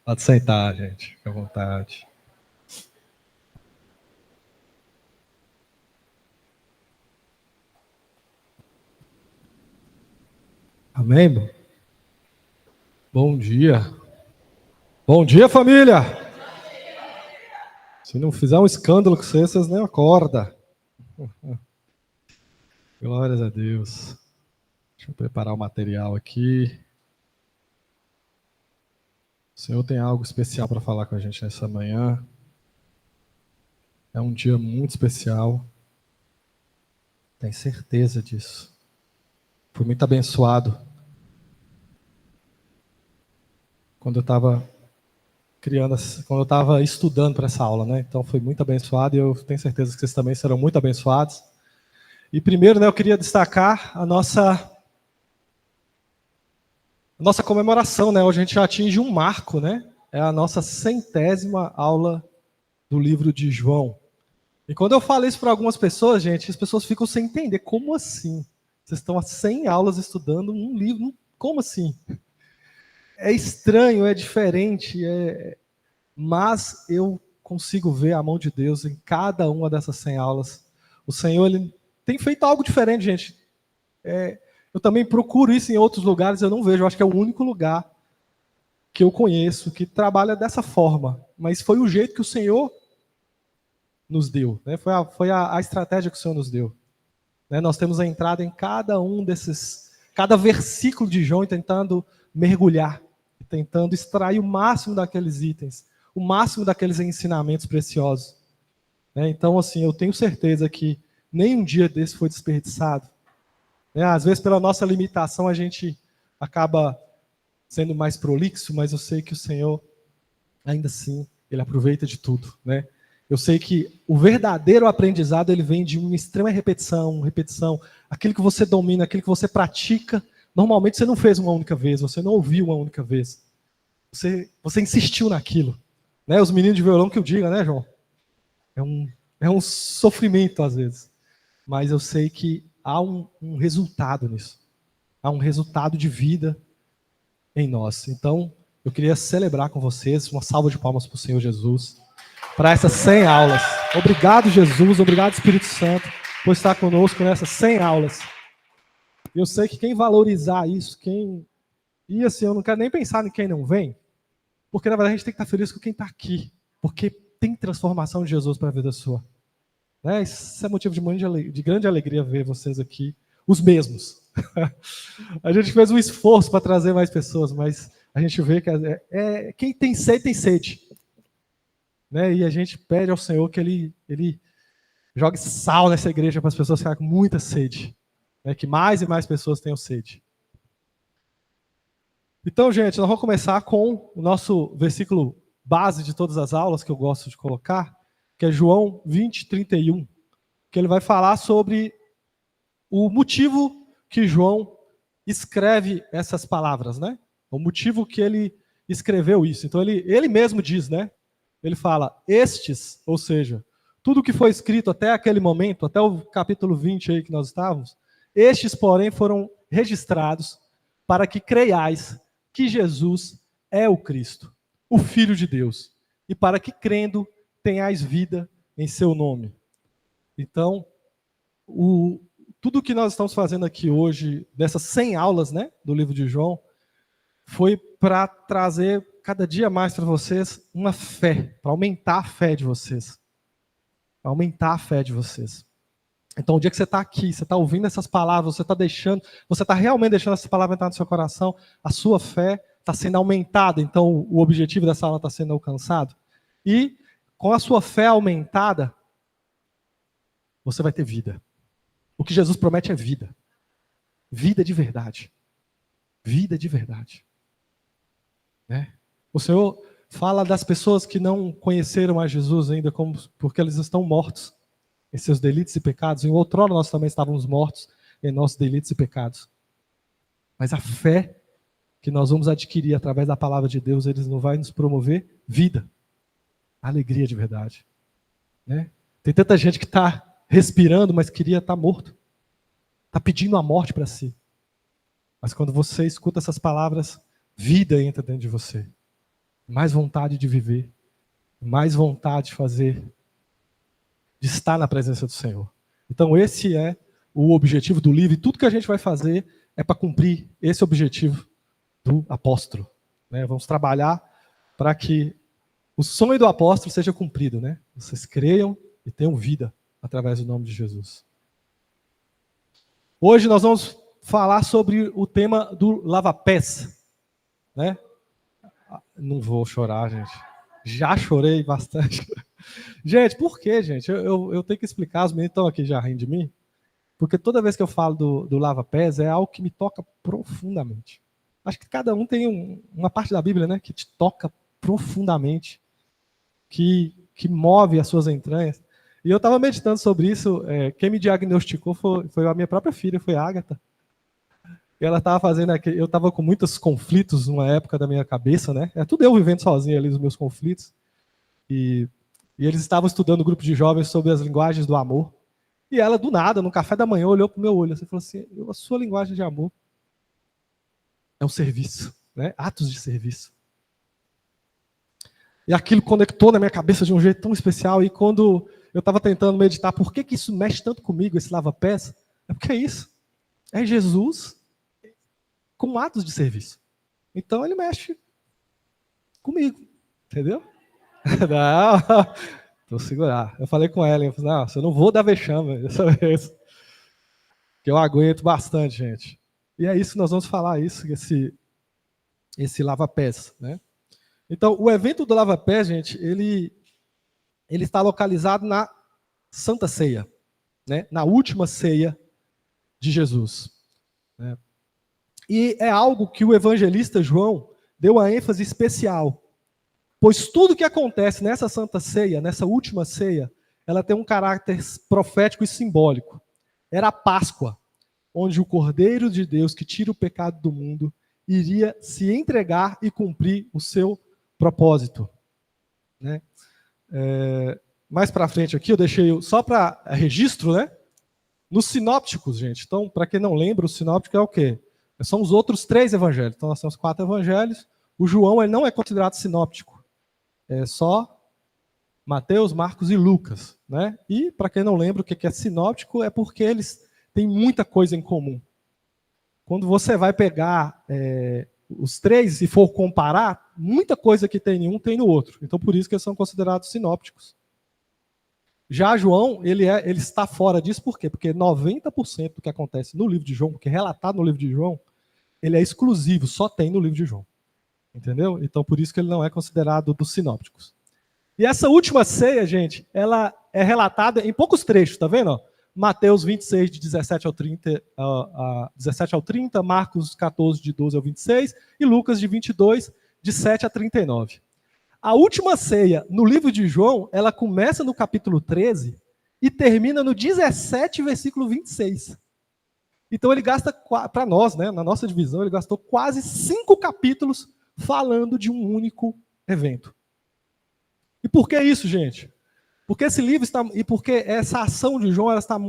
Pode sentar, gente. Fique à vontade. Amém? Bom dia. Bom dia, família. Se não fizer um escândalo com vocês nem acordam. Glórias a Deus. Deixa eu preparar o material aqui. O Senhor tem algo especial para falar com a gente nessa manhã. É um dia muito especial. Tenho certeza disso. Fui muito abençoado quando eu estava estudando para essa aula, né? Então fui muito abençoado e eu tenho certeza que vocês também serão muito abençoados. E primeiro, né, eu queria destacar a nossa comemoração, né? Hoje a gente já atinge um marco, né? É a nossa 100ª aula do livro de João. E quando eu falo isso para algumas pessoas, gente, as pessoas ficam sem entender. Como assim? Vocês estão há 100 aulas estudando um livro? Como assim? É estranho, é diferente, mas eu consigo ver a mão de Deus em cada uma dessas 100 aulas. O Senhor, Ele tem feito algo diferente, gente. Eu também procuro isso em outros lugares, eu não vejo. Eu acho que é o único lugar que eu conheço que trabalha dessa forma. Mas foi o jeito que o Senhor nos deu, né? Foi a estratégia que o Senhor nos deu. Né? Nós temos a entrada em cada versículo de João, tentando mergulhar, tentando extrair o máximo daqueles itens, o máximo daqueles ensinamentos preciosos. Né? Então, assim, eu tenho certeza que nem um dia desse foi desperdiçado. Né? Às vezes, pela nossa limitação, a gente acaba sendo mais prolixo, mas eu sei que o Senhor, ainda assim, Ele aproveita de tudo, né? Eu sei que o verdadeiro aprendizado, ele vem de uma extrema repetição, aquilo que você domina, aquilo que você pratica, normalmente você não fez uma única vez, você não ouviu uma única vez. Você insistiu naquilo. Né? Os meninos de violão que eu diga, né, João? É um sofrimento às vezes. Mas eu sei que há um resultado nisso. Há um resultado de vida em nós. Então, eu queria celebrar com vocês, uma salva de palmas para o Senhor Jesus, para essas 100 aulas. Obrigado, Jesus, obrigado, Espírito Santo, por estar conosco nessas 100 aulas. Eu sei que quem valorizar isso, E assim, eu não quero nem pensar em quem não vem, porque na verdade a gente tem que estar feliz com quem está aqui, porque tem transformação de Jesus para a vida sua. Né? Isso é motivo de grande alegria ver vocês aqui, os mesmos. A gente fez um esforço para trazer mais pessoas, mas a gente vê que quem tem sede, tem sede. Né? E a gente pede ao Senhor que Ele jogue sal nessa igreja para as pessoas ficarem com muita sede. Né? Que mais e mais pessoas tenham sede. Então, gente, nós vamos começar com o nosso versículo base de todas as aulas, que eu gosto de colocar, que é João 20, 31, que ele vai falar sobre o motivo que João escreve essas palavras, né? O motivo que ele escreveu isso. Então, ele mesmo diz, né? Ele fala, estes, ou seja, tudo que foi escrito até aquele momento, até o capítulo 20 aí que nós estávamos, estes, porém, foram registrados para que creiais que Jesus é o Cristo, o Filho de Deus, e para que crendo tenhais vida em seu nome. Então, tudo que nós estamos fazendo aqui hoje, dessas 100 aulas, né, do livro de João, foi para trazer cada dia mais para vocês uma fé, para aumentar a fé de vocês. Para aumentar a fé de vocês. Então, o dia que você está aqui, você está ouvindo essas palavras, você está realmente deixando essas palavras entrar no seu coração, a sua fé está sendo aumentada, então o objetivo dessa aula está sendo alcançado. E com a sua fé aumentada, você vai ter vida. O que Jesus promete é vida. Vida de verdade. Vida de verdade. Né? O Senhor fala das pessoas que não conheceram a Jesus ainda porque eles estão mortos em seus delitos e pecados. Em outrora nós também estávamos mortos em nossos delitos e pecados. Mas a fé que nós vamos adquirir através da palavra de Deus, Ele não vai nos promover vida, alegria de verdade. Né? Tem tanta gente que está respirando, mas queria estar morto. Está pedindo a morte para si. Mas quando você escuta essas palavras, vida entra dentro de você. mais vontade de viver, mais vontade de fazer, de estar na presença do Senhor. Então esse é o objetivo do livro, e tudo que a gente vai fazer é para cumprir esse objetivo do apóstolo. Né? Vamos trabalhar para que o sonho do apóstolo seja cumprido. Né? Vocês creiam e tenham vida através do nome de Jesus. Hoje nós vamos falar sobre o tema do lava-pés. Né? Não vou chorar, gente. Já chorei bastante. Gente, por quê, gente? Eu tenho que explicar, os meninos estão aqui já rindo de mim, porque toda vez que eu falo do lava-pés é algo que me toca profundamente. Acho que cada um tem uma parte da Bíblia, né, que te toca profundamente, que move as suas entranhas. E eu estava meditando sobre isso, quem me diagnosticou foi a minha própria filha, foi a Ágata. E ela estava fazendo aquele, eu estava com muitos conflitos numa época da minha cabeça, né? É tudo eu vivendo sozinho ali os meus conflitos. E eles estavam estudando um grupo de jovens sobre as linguagens do amor. E ela, do nada, no café da manhã, olhou para o meu olho e falou assim: a sua linguagem de amor é o serviço, né? Atos de serviço. E aquilo conectou na minha cabeça de um jeito tão especial. E quando eu estava tentando meditar, por que isso mexe tanto comigo, esse lava-pés? É porque é isso. É Jesus com atos de serviço. Então ele mexe comigo, entendeu? Não, vou segurar. Eu falei com ela, eu falei, não, eu não vou dar vexame dessa vez. Que eu aguento bastante, gente. E é isso que nós vamos falar, esse lava-pés, né? Então, o evento do lava-pés, gente, ele está localizado na Santa Ceia, né? Na última ceia de Jesus. Né? E é algo que o evangelista João deu uma ênfase especial, pois tudo que acontece nessa Santa Ceia, nessa última ceia, ela tem um caráter profético e simbólico. Era a Páscoa, onde o Cordeiro de Deus, que tira o pecado do mundo, iria se entregar e cumprir o seu propósito. Né? Mais para frente aqui, eu deixei só para registro, né? Nos sinópticos, gente. Então, para quem não lembra, o sinóptico é o quê? São os outros 3 evangelhos. Então, nós temos 4 evangelhos. O João ele não é considerado sinóptico. É só Mateus, Marcos e Lucas. Né? E, para quem não lembra o que é sinóptico, é porque eles têm muita coisa em comum. Quando você vai pegar os 3 e for comparar, muita coisa que tem em um tem no outro. Então, por isso que eles são considerados sinópticos. Já João, ele está fora disso, por quê? Porque 90% do que acontece no livro de João, que é relatado no livro de João, ele é exclusivo, só tem no livro de João. Entendeu? Então, por isso que ele não é considerado dos sinópticos. E essa última ceia, gente, ela é relatada em poucos trechos, tá vendo? Mateus 26, de 17 ao 30, Marcos 14, de 12 ao 26, e Lucas, de 22, de 7 a 39. A última ceia, no livro de João, ela começa no capítulo 13 e termina no 17, versículo 26. Então ele gasta, para nós, né, na nossa divisão, ele gastou quase 5 capítulos falando de um único evento. E por que isso, gente? Porque esse livro está, e porque essa ação de João ela está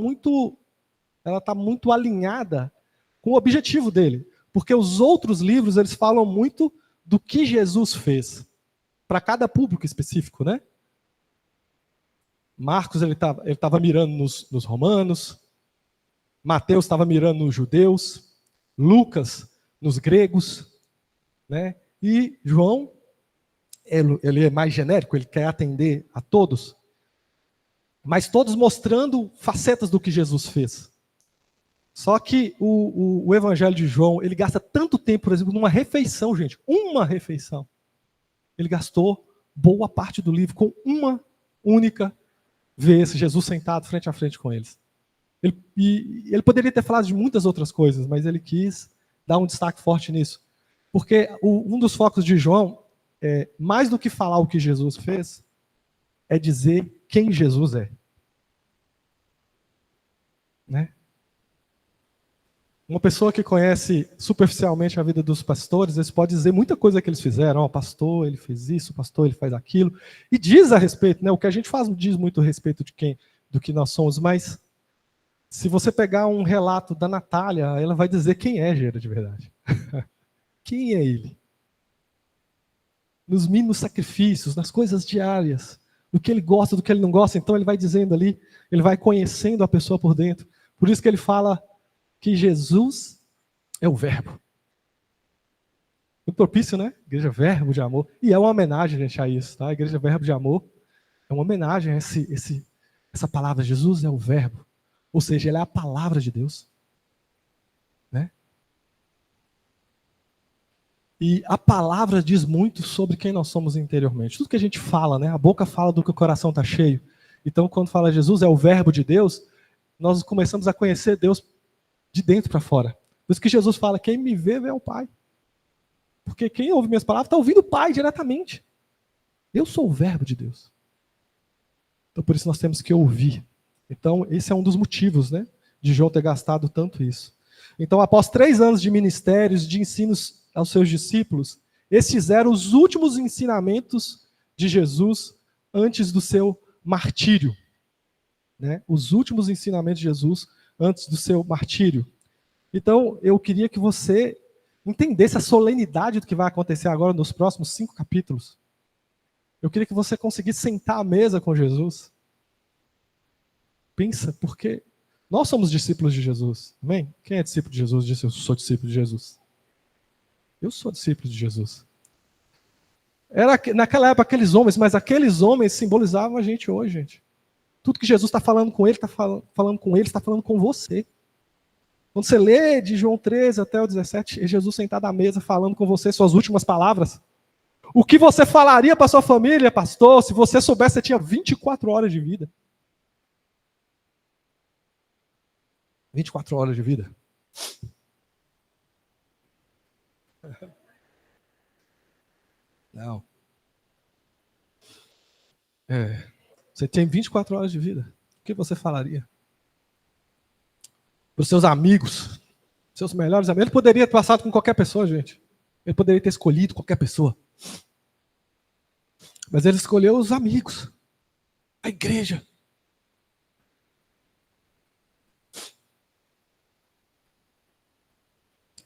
muito alinhada com o objetivo dele. Porque os outros livros eles falam muito do que Jesus fez para cada público específico, né? Marcos ele estava mirando nos romanos, Mateus estava mirando nos judeus, Lucas nos gregos, né? E João ele é mais genérico, ele quer atender a todos, mas todos mostrando facetas do que Jesus fez. Só que o Evangelho de João ele gasta tanto tempo, por exemplo, numa refeição, gente, uma refeição. Ele gastou boa parte do livro com uma única vez Jesus sentado frente a frente com eles. Ele poderia ter falado de muitas outras coisas, mas ele quis dar um destaque forte nisso. Porque um dos focos de João, mais do que falar o que Jesus fez, é dizer quem Jesus é. Né? Uma pessoa que conhece superficialmente a vida dos pastores, eles podem dizer muita coisa que eles fizeram. O pastor, ele fez isso, o pastor, ele faz aquilo. E diz a respeito, né? O que a gente faz diz muito a respeito do que nós somos, mas se você pegar um relato da Natália, ela vai dizer quem é Gera de verdade. Quem é ele? nos mínimos sacrifícios, nas coisas diárias, do que ele gosta, do que ele não gosta. Então ele vai dizendo ali, ele vai conhecendo a pessoa por dentro. Por isso que ele fala que Jesus é o verbo. Muito propício, né? Igreja Verbo de Amor. E é uma homenagem, gente, a isso, tá? A Igreja Verbo de Amor é uma homenagem a essa palavra. Jesus é o verbo. Ou seja, ele é a palavra de Deus. Né? E a palavra diz muito sobre quem nós somos interiormente. Tudo que a gente fala, né? A boca fala do que o coração está cheio. Então, quando fala Jesus é o verbo de Deus, nós começamos a conhecer Deus de dentro para fora. Por isso que Jesus fala, quem me vê, vê o Pai. Porque quem ouve minhas palavras está ouvindo o Pai diretamente. Eu sou o verbo de Deus. Então, por isso nós temos que ouvir. Então, esse é um dos motivos, né, de João ter gastado tanto isso. Então, após 3 anos de ministérios, de ensinos aos seus discípulos, esses eram os últimos ensinamentos de Jesus antes do seu martírio. Né? Os últimos ensinamentos de Jesus antes do seu martírio. Então, eu queria que você entendesse a solenidade do que vai acontecer agora nos próximos 5 capítulos. Eu queria que você conseguisse sentar à mesa com Jesus. Pensa, porque nós somos discípulos de Jesus. Amém? Quem é discípulo de Jesus disse, eu sou discípulo de Jesus. Eu sou discípulo de Jesus. Era naquela época aqueles homens, mas aqueles homens simbolizavam a gente hoje, gente. Tudo que Jesus está falando com ele, está falando com eles, está falando com você. Quando você lê de João 13 até o 17, é Jesus sentado à mesa falando com você suas últimas palavras. O que você falaria para sua família, pastor, se você soubesse que você tinha 24 horas de vida? 24 horas de vida. Não. Você tem 24 horas de vida. O que você falaria? Para os seus amigos, seus melhores amigos. Ele poderia ter passado com qualquer pessoa, gente. Ele poderia ter escolhido qualquer pessoa. Mas ele escolheu os amigos. A igreja.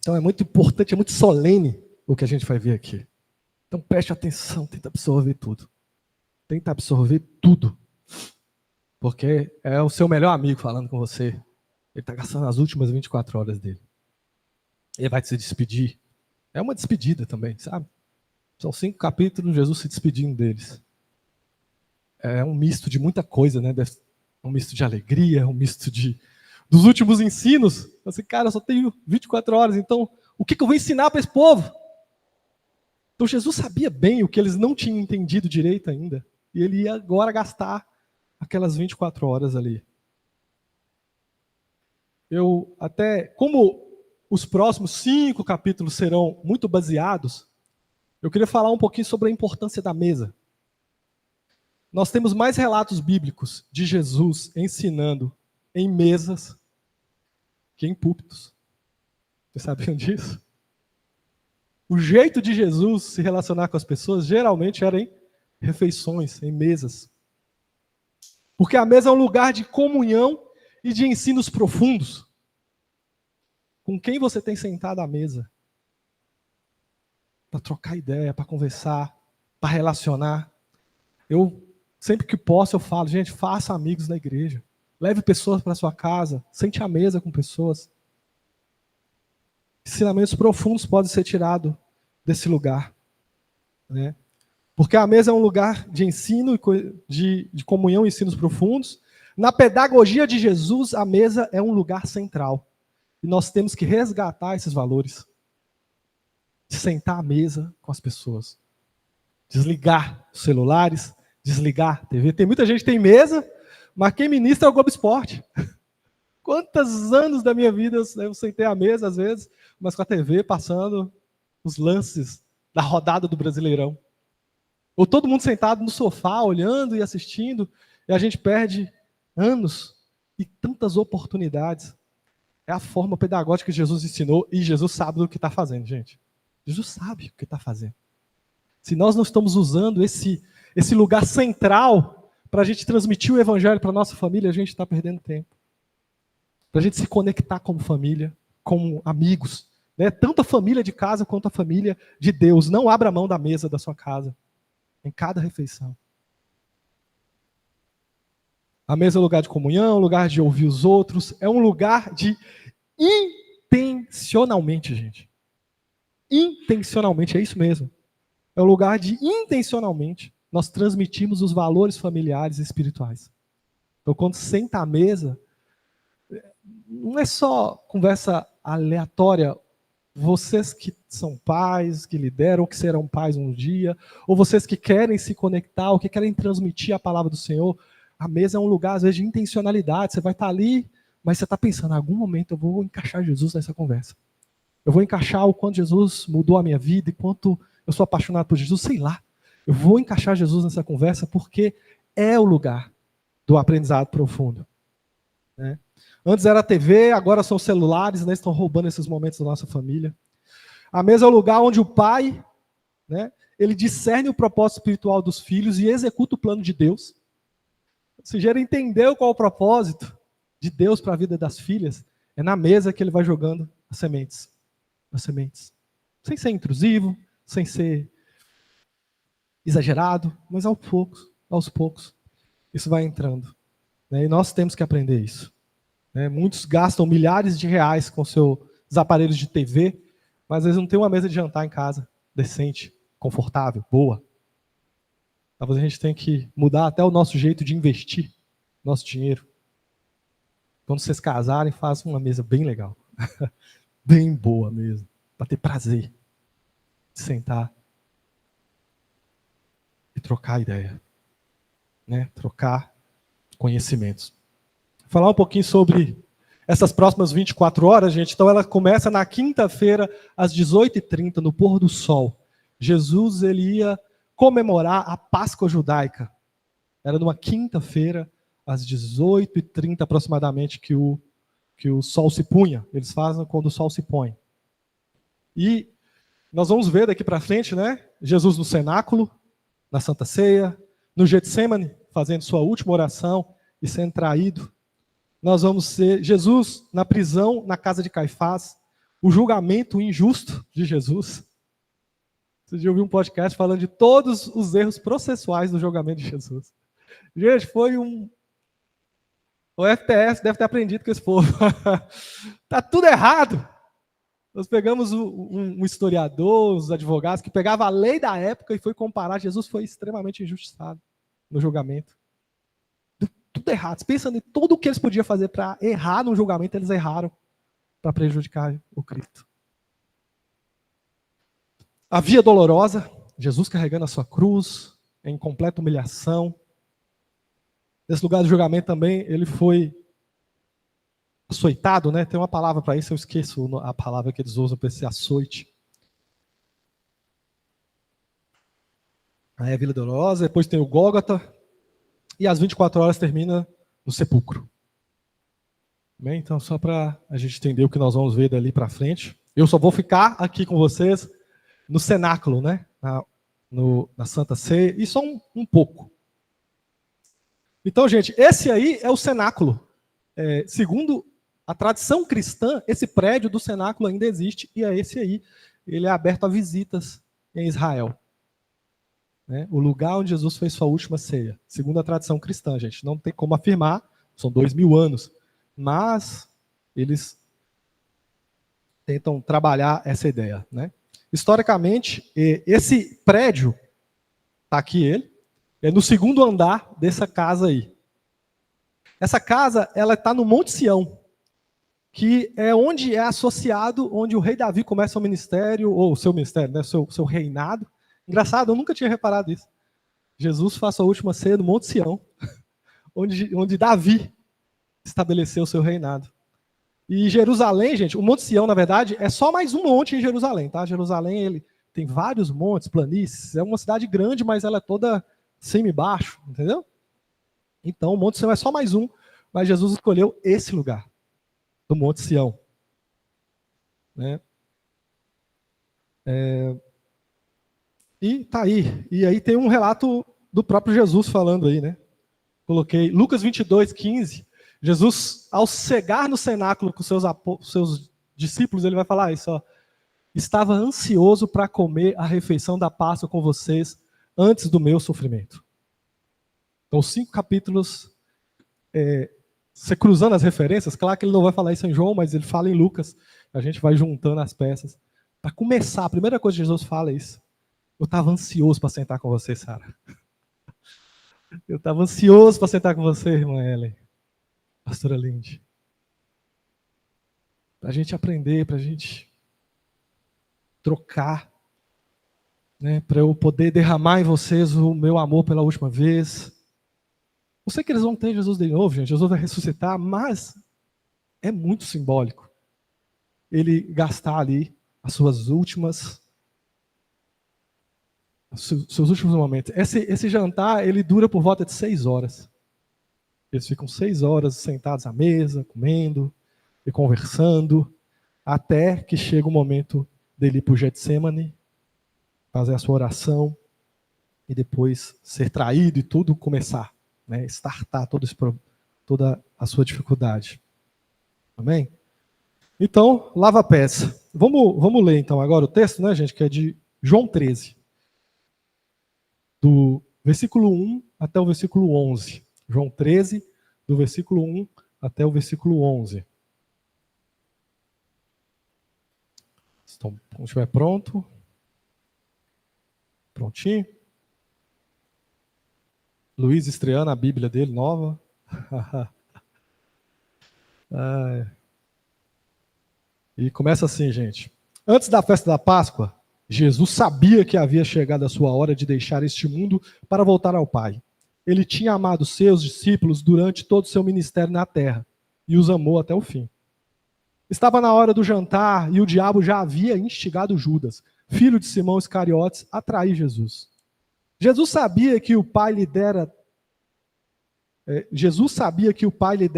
Então é muito importante, é muito solene o que a gente vai ver aqui. Então preste atenção, tenta absorver tudo. Tenta absorver tudo. Porque é o seu melhor amigo falando com você. Ele está gastando as últimas 24 horas dele. Ele vai se despedir. É uma despedida também, sabe? São 5 capítulos, Jesus se despedindo deles. É um misto de muita coisa, né? Um misto de alegria, um misto dos últimos ensinos. Assim, cara, eu só tenho 24 horas, então o que eu vou ensinar para esse povo? Então Jesus sabia bem o que eles não tinham entendido direito ainda. E ele ia agora gastar aquelas 24 horas ali. Como os próximos 5 capítulos serão muito baseados, eu queria falar um pouquinho sobre a importância da mesa. Nós temos mais relatos bíblicos de Jesus ensinando em mesas que em púlpitos. Vocês sabiam disso? O jeito de Jesus se relacionar com as pessoas geralmente era em refeições, em mesas. Porque a mesa é um lugar de comunhão e de ensinos profundos. Com quem você tem sentado à mesa? Para trocar ideia, para conversar, para relacionar. Eu, sempre que posso, eu falo, gente, faça amigos na igreja. Leve pessoas para sua casa, sente à mesa com pessoas. Ensinamentos profundos podem ser tirados desse lugar. Né? Porque a mesa é um lugar de ensino, de comunhão e ensinos profundos. Na pedagogia de Jesus, a mesa é um lugar central. E nós temos que resgatar esses valores. De sentar à mesa com as pessoas. Desligar os celulares, desligar a TV. Tem muita gente que tem mesa, mas quem ministra é o Globo Esporte. Quantos anos da minha vida eu sentei à mesa, às vezes, mas com a TV passando os lances da rodada do Brasileirão. Ou todo mundo sentado no sofá, olhando e assistindo, e a gente perde anos e tantas oportunidades. É a forma pedagógica que Jesus ensinou, e Jesus sabe do que está fazendo, gente. Jesus sabe o que está fazendo. Se nós não estamos usando esse lugar central para a gente transmitir o evangelho para a nossa família, a gente está perdendo tempo. Para a gente se conectar como família, como amigos, né? Tanto a família de casa quanto a família de Deus. Não abra mão da mesa da sua casa, em cada refeição. A mesa é um lugar de comunhão, um lugar de ouvir os outros, é um lugar de intencionalmente, gente. Intencionalmente, é isso mesmo. É um lugar de intencionalmente nós transmitirmos os valores familiares e espirituais. Então, quando senta à mesa, não é só conversa aleatória. Vocês que são pais, que lideram, ou que serão pais um dia, ou vocês que querem se conectar, ou que querem transmitir a palavra do Senhor, a mesa é um lugar, às vezes, de intencionalidade. Você vai estar ali, mas você está pensando, em algum momento eu vou encaixar Jesus nessa conversa. Eu vou encaixar o quanto Jesus mudou a minha vida e quanto eu sou apaixonado por Jesus, sei lá. Eu vou encaixar Jesus nessa conversa porque é o lugar do aprendizado profundo. Né? Antes era a TV, agora são os celulares, né, estão roubando esses momentos da nossa família. A mesa é o lugar onde o pai, né, ele discerne o propósito espiritual dos filhos e executa o plano de Deus. Se ele entendeu qual é o propósito de Deus para a vida das filhas, é na mesa que ele vai jogando as sementes. As sementes. Sem ser intrusivo, sem ser exagerado, mas aos poucos, isso vai entrando. Né? E nós temos que aprender isso. Né? Muitos gastam milhares de reais com seus aparelhos de TV, mas eles não têm uma mesa de jantar em casa decente, confortável, boa. Talvez a gente tenha que mudar até o nosso jeito de investir nosso dinheiro. Quando vocês casarem, façam uma mesa bem legal. Bem boa mesmo. Para ter prazer de sentar e trocar ideia. Né? Trocar conhecimentos. Vou falar um pouquinho sobre essas próximas 24 horas, gente. Então ela começa na quinta-feira, às 18h30, no pôr do sol. Jesus ele ia comemorar a Páscoa judaica. Era numa quinta-feira, às 18h30 aproximadamente, que o sol se punha. Eles fazem quando o sol se põe. E nós vamos ver daqui para frente, né? Jesus no cenáculo, na Santa Ceia, no Getsemane, fazendo sua última oração e sendo traído. Nós vamos ver Jesus na prisão, na casa de Caifás, o julgamento injusto de Jesus. Vocês já ouviram um podcast falando de todos os erros processuais do julgamento de Jesus. Gente, foi um... O FTS deve ter aprendido com esse povo. Tá tudo errado. Nós pegamos um historiador, os advogados, que pegava a lei da época e foi comparar. Jesus foi extremamente injustiçado no julgamento. Tudo errado. Pensando em tudo o que eles podiam fazer para errar no julgamento, eles erraram para prejudicar o Cristo. A via dolorosa, Jesus carregando a sua cruz, em completa humilhação. Nesse lugar de julgamento também, ele foi açoitado, né? Tem uma palavra para isso, eu esqueço a palavra que eles usam para esse açoite. Aí a Vila Dolorosa, depois tem o Gólgota, e às 24 horas termina no sepulcro. Bem, então, só para a gente entender o que nós vamos ver dali para frente. Eu só vou ficar aqui com vocês no cenáculo, né? Na Santa Ceia, e só um pouco. Então, gente, esse aí é o cenáculo. Segundo a tradição cristã, esse prédio do cenáculo ainda existe, e é esse aí. Ele é aberto a visitas em Israel. Né? O lugar onde Jesus fez sua última ceia. Segundo a tradição cristã, gente. Não tem como afirmar, são 2000 anos. Mas eles tentam trabalhar essa ideia. Né? Historicamente, esse prédio, está aqui ele, é no segundo andar dessa casa aí. Essa casa, ela está no Monte Sião, que é onde é associado, onde o rei Davi começa o ministério, ou o seu ministério, né, seu reinado. Engraçado, eu nunca tinha reparado isso. Jesus faz a última ceia no Monte Sião, onde Davi estabeleceu o seu reinado. E Jerusalém, gente, o Monte Sião, na verdade, é só mais um monte em Jerusalém, tá? Jerusalém, ele tem vários montes, planícies, é uma cidade grande, mas ela é toda cima e baixo, entendeu? Então, o Monte Sião é só mais um, mas Jesus escolheu esse lugar, do Monte Sião. Né? E tá aí. E aí tem um relato do próprio Jesus falando aí, né? Coloquei Lucas 22:15. Jesus, ao chegar no cenáculo com seus discípulos, ele vai falar isso, ó. estava ansioso para comer a refeição da Páscoa com vocês antes do meu sofrimento. Então, 5 capítulos, você cruzando as referências, claro que ele não vai falar isso em João, mas ele fala em Lucas, a gente vai juntando as peças. Para começar, a primeira coisa que Jesus fala é isso. Eu estava ansioso para sentar com você, Sara. Eu estava ansioso para sentar com você, irmã Ellen, pastora Lindy. Para a gente aprender, para a gente trocar, né, para eu poder derramar em vocês o meu amor pela última vez. Não sei que eles vão ter Jesus de novo, gente. Jesus vai ressuscitar, mas é muito simbólico ele gastar ali as suas últimas, seus últimos momentos. Esse jantar, ele dura por volta de 6 horas. Eles ficam 6 horas sentados à mesa, comendo e conversando, até que chega o momento dele ir para o Getsemane, fazer a sua oração e depois ser traído e tudo começar, né? Startar toda a sua dificuldade. Amém? Então, lava pés. Vamos ler então agora o texto, né, gente, que é de João 13, do versículo 1 até o versículo 11. João 13, do versículo 1 até o versículo 11. Então, quando estiver pronto. Prontinho? Luiz estreando a Bíblia dele, nova. E começa assim, gente. Antes da festa da Páscoa, Jesus sabia que havia chegado a sua hora de deixar este mundo para voltar ao Pai. Ele tinha amado seus discípulos durante todo o seu ministério na terra e os amou até o fim. Estava na hora do jantar e o diabo já havia instigado Judas, filho de Simão Iscariotes, a trair Jesus. Jesus sabia que o Pai lhe dera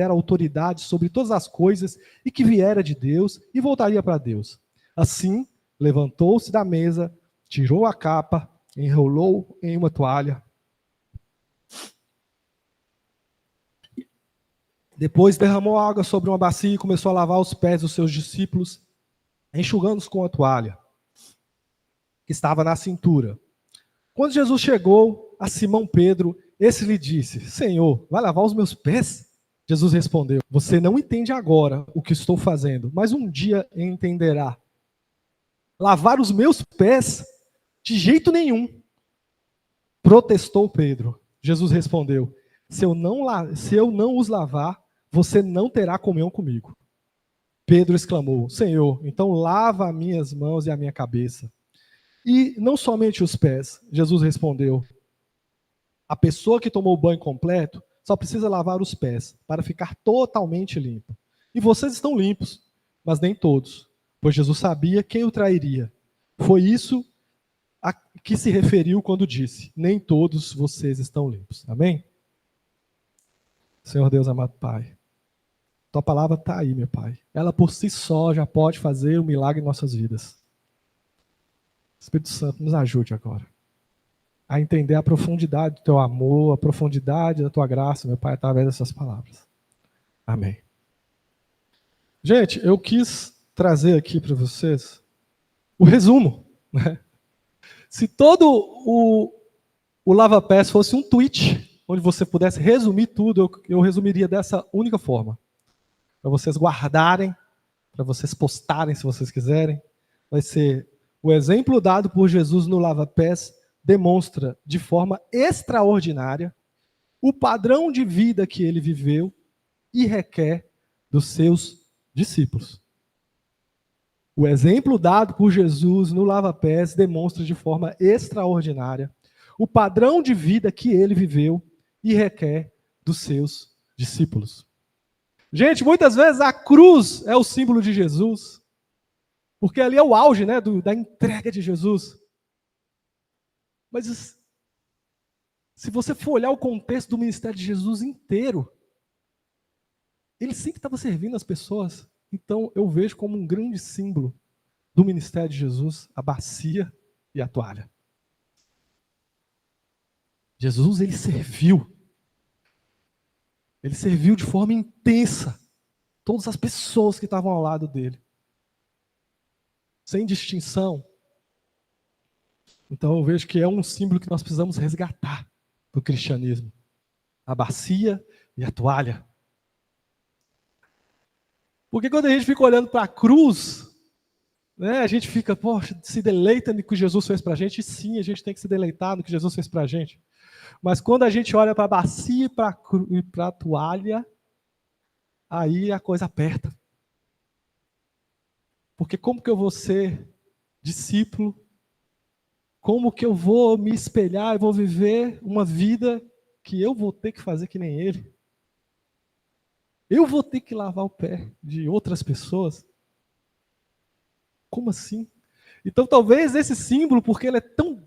autoridade sobre todas as coisas e que viera de Deus e voltaria para Deus. Assim, levantou-se da mesa, tirou a capa, enrolou em uma toalha. Depois derramou água sobre uma bacia e começou a lavar os pés dos seus discípulos, enxugando-os com a toalha que estava na cintura. Quando Jesus chegou a Simão Pedro, esse lhe disse: Senhor, vai lavar os meus pés? Jesus respondeu: Você não entende agora o que estou fazendo, mas um dia entenderá. Lavar os meus pés? De jeito nenhum. Protestou Pedro. Jesus respondeu: Se eu não os lavar, você não terá comunhão comigo. Pedro exclamou: Senhor, então lava as minhas mãos e a minha cabeça. E não somente os pés. Jesus respondeu: A pessoa que tomou o banho completo só precisa lavar os pés para ficar totalmente limpa. E vocês estão limpos, mas nem todos, pois Jesus sabia quem o trairia. Foi isso a que se referiu quando disse: nem todos vocês estão limpos. Amém? Senhor Deus amado Pai, tua palavra está aí, meu Pai. Ela por si só já pode fazer um milagre em nossas vidas. Espírito Santo, nos ajude agora a entender a profundidade do teu amor, a profundidade da tua graça, meu Pai, através dessas palavras. Amém. Gente, eu quis trazer aqui para vocês o resumo, né? Se todo o Lava Pés fosse um tweet, onde você pudesse resumir tudo, eu resumiria dessa única forma. Para vocês guardarem, para vocês postarem se vocês quiserem. Vai ser: o exemplo dado por Jesus no Lava Pés demonstra de forma extraordinária o padrão de vida que ele viveu e requer dos seus discípulos. O exemplo dado por Jesus no Lava Pés demonstra de forma extraordinária o padrão de vida que ele viveu e requer dos seus discípulos. Gente, muitas vezes a cruz é o símbolo de Jesus, porque ali é o auge, né, da entrega de Jesus. Mas se você for olhar o contexto do ministério de Jesus inteiro, ele sempre estava servindo as pessoas. Então eu vejo como um grande símbolo do ministério de Jesus a bacia e a toalha. Jesus, ele serviu. Ele serviu de forma intensa todas as pessoas que estavam ao lado dele. sem distinção. Então eu vejo que é um símbolo que nós precisamos resgatar do cristianismo. A bacia e a toalha. Porque quando a gente fica olhando para a cruz, né, a gente fica, poxa, se deleita no que Jesus fez para a gente. E sim, a gente tem que se deleitar no que Jesus fez para a gente. Mas quando a gente olha para a bacia e para a toalha, aí a coisa aperta. Porque como que eu vou ser discípulo? Como que eu vou me espelhar e vou viver uma vida que eu vou ter que fazer que nem ele? Eu vou ter que lavar o pé de outras pessoas? Como assim? Então talvez esse símbolo, porque ele é tão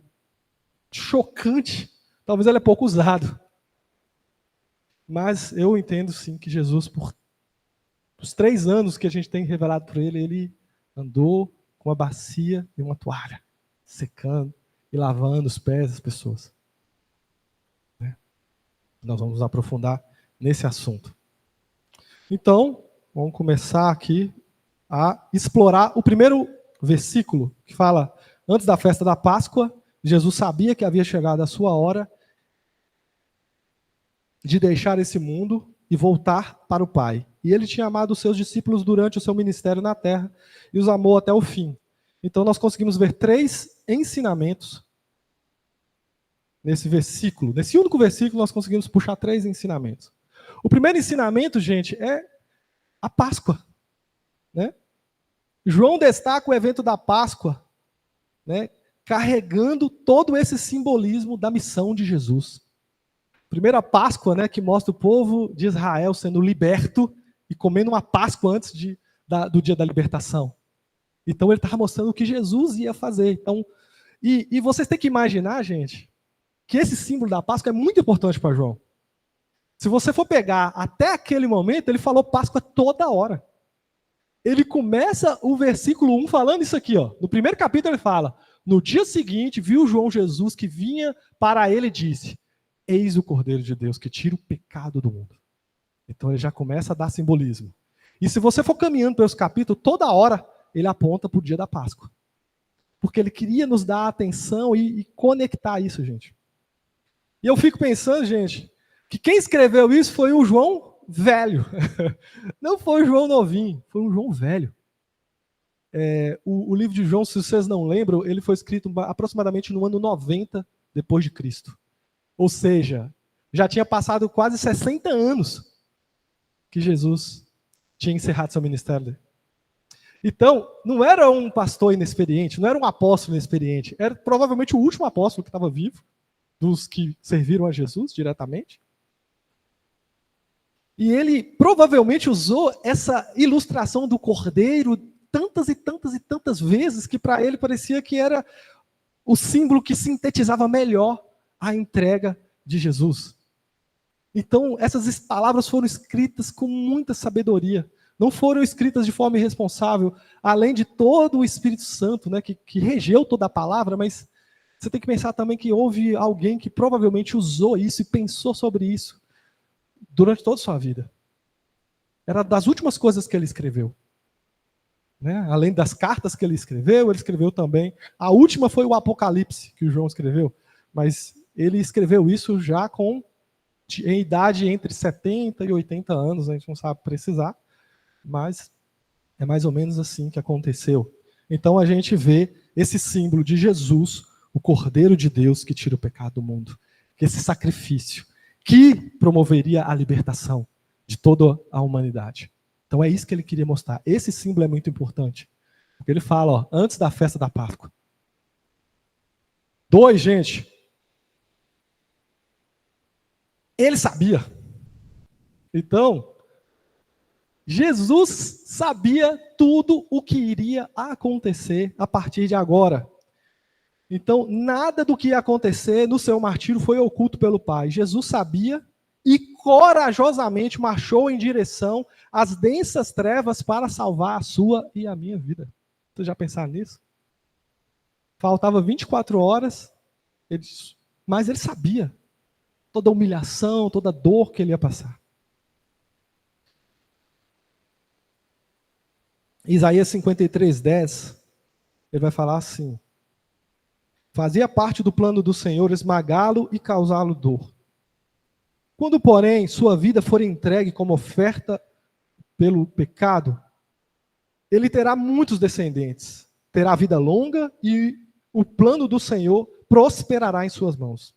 chocante, talvez ele é pouco usado. Mas eu entendo sim que Jesus, por os 3 anos que a gente tem revelado por ele, ele andou com uma bacia e uma toalha, secando e lavando os pés das pessoas. Nós vamos aprofundar nesse assunto. Então, vamos começar aqui a explorar o primeiro versículo, que fala, antes da festa da Páscoa, Jesus sabia que havia chegado a sua hora de deixar esse mundo e voltar para o Pai. E ele tinha amado os seus discípulos durante o seu ministério na terra e os amou até o fim. Então nós conseguimos ver 3 ensinamentos nesse versículo. Nesse único versículo nós conseguimos puxar 3 ensinamentos. O primeiro ensinamento, gente, é a Páscoa. Né? João destaca o evento da Páscoa, né, carregando todo esse simbolismo da missão de Jesus. Primeira Páscoa, né, que mostra o povo de Israel sendo liberto e comendo uma Páscoa antes do dia da libertação. Então ele estava mostrando o que Jesus ia fazer. Então, e vocês têm que imaginar, gente, que esse símbolo da Páscoa é muito importante para João. Se você for pegar até aquele momento, ele falou Páscoa toda hora. Ele começa o versículo 1 falando isso aqui, ó. No primeiro capítulo ele fala, no dia seguinte viu João Jesus que vinha para ele e disse, eis o Cordeiro de Deus que tira o pecado do mundo. Então ele já começa a dar simbolismo. E se você for caminhando pelos capítulos, toda hora ele aponta para o dia da Páscoa. Porque ele queria nos dar atenção e conectar isso, gente. E eu fico pensando, gente, que quem escreveu isso foi o João velho. Não foi o João novinho, foi um João velho. O livro de João, se vocês não lembram, ele foi escrito aproximadamente no ano 90 depois de Cristo. Ou seja, já tinha passado quase 60 anos que Jesus tinha encerrado seu ministério dele. Então, não era um pastor inexperiente, não era um apóstolo inexperiente, era provavelmente o último apóstolo que estava vivo, dos que serviram a Jesus diretamente. E ele provavelmente usou essa ilustração do cordeiro tantas e tantas e tantas vezes que para ele parecia que era o símbolo que sintetizava melhor a entrega de Jesus. Então, essas palavras foram escritas com muita sabedoria. Não foram escritas de forma irresponsável, além de todo o Espírito Santo, né, que regeu toda a palavra, mas você tem que pensar também que houve alguém que provavelmente usou isso e pensou sobre isso durante toda a sua vida. Era das últimas coisas que ele escreveu. Né? Além das cartas que ele escreveu também. A última foi o Apocalipse, que o João escreveu, mas ele escreveu isso já em idade entre 70 e 80 anos, a gente não sabe precisar, mas é mais ou menos assim que aconteceu. Então a gente vê esse símbolo de Jesus, o Cordeiro de Deus que tira o pecado do mundo. Esse sacrifício que promoveria a libertação de toda a humanidade. Então é isso que ele queria mostrar. Esse símbolo é muito importante. Ele fala, ó, antes da festa da Páscoa. 2, gente. Ele sabia. Então, Jesus sabia tudo o que iria acontecer a partir de agora. Então, nada do que ia acontecer no seu martírio foi oculto pelo Pai. Jesus sabia e corajosamente marchou em direção às densas trevas para salvar a sua e a minha vida. Vocês já pensaram nisso? Faltava 24 horas, mas ele sabia toda a humilhação, toda a dor que ele ia passar. Isaías 53:10 ele vai falar assim: fazia parte do plano do Senhor esmagá-lo e causá-lo dor. Quando, porém, sua vida for entregue como oferta pelo pecado, ele terá muitos descendentes, terá vida longa e o plano do Senhor prosperará em suas mãos.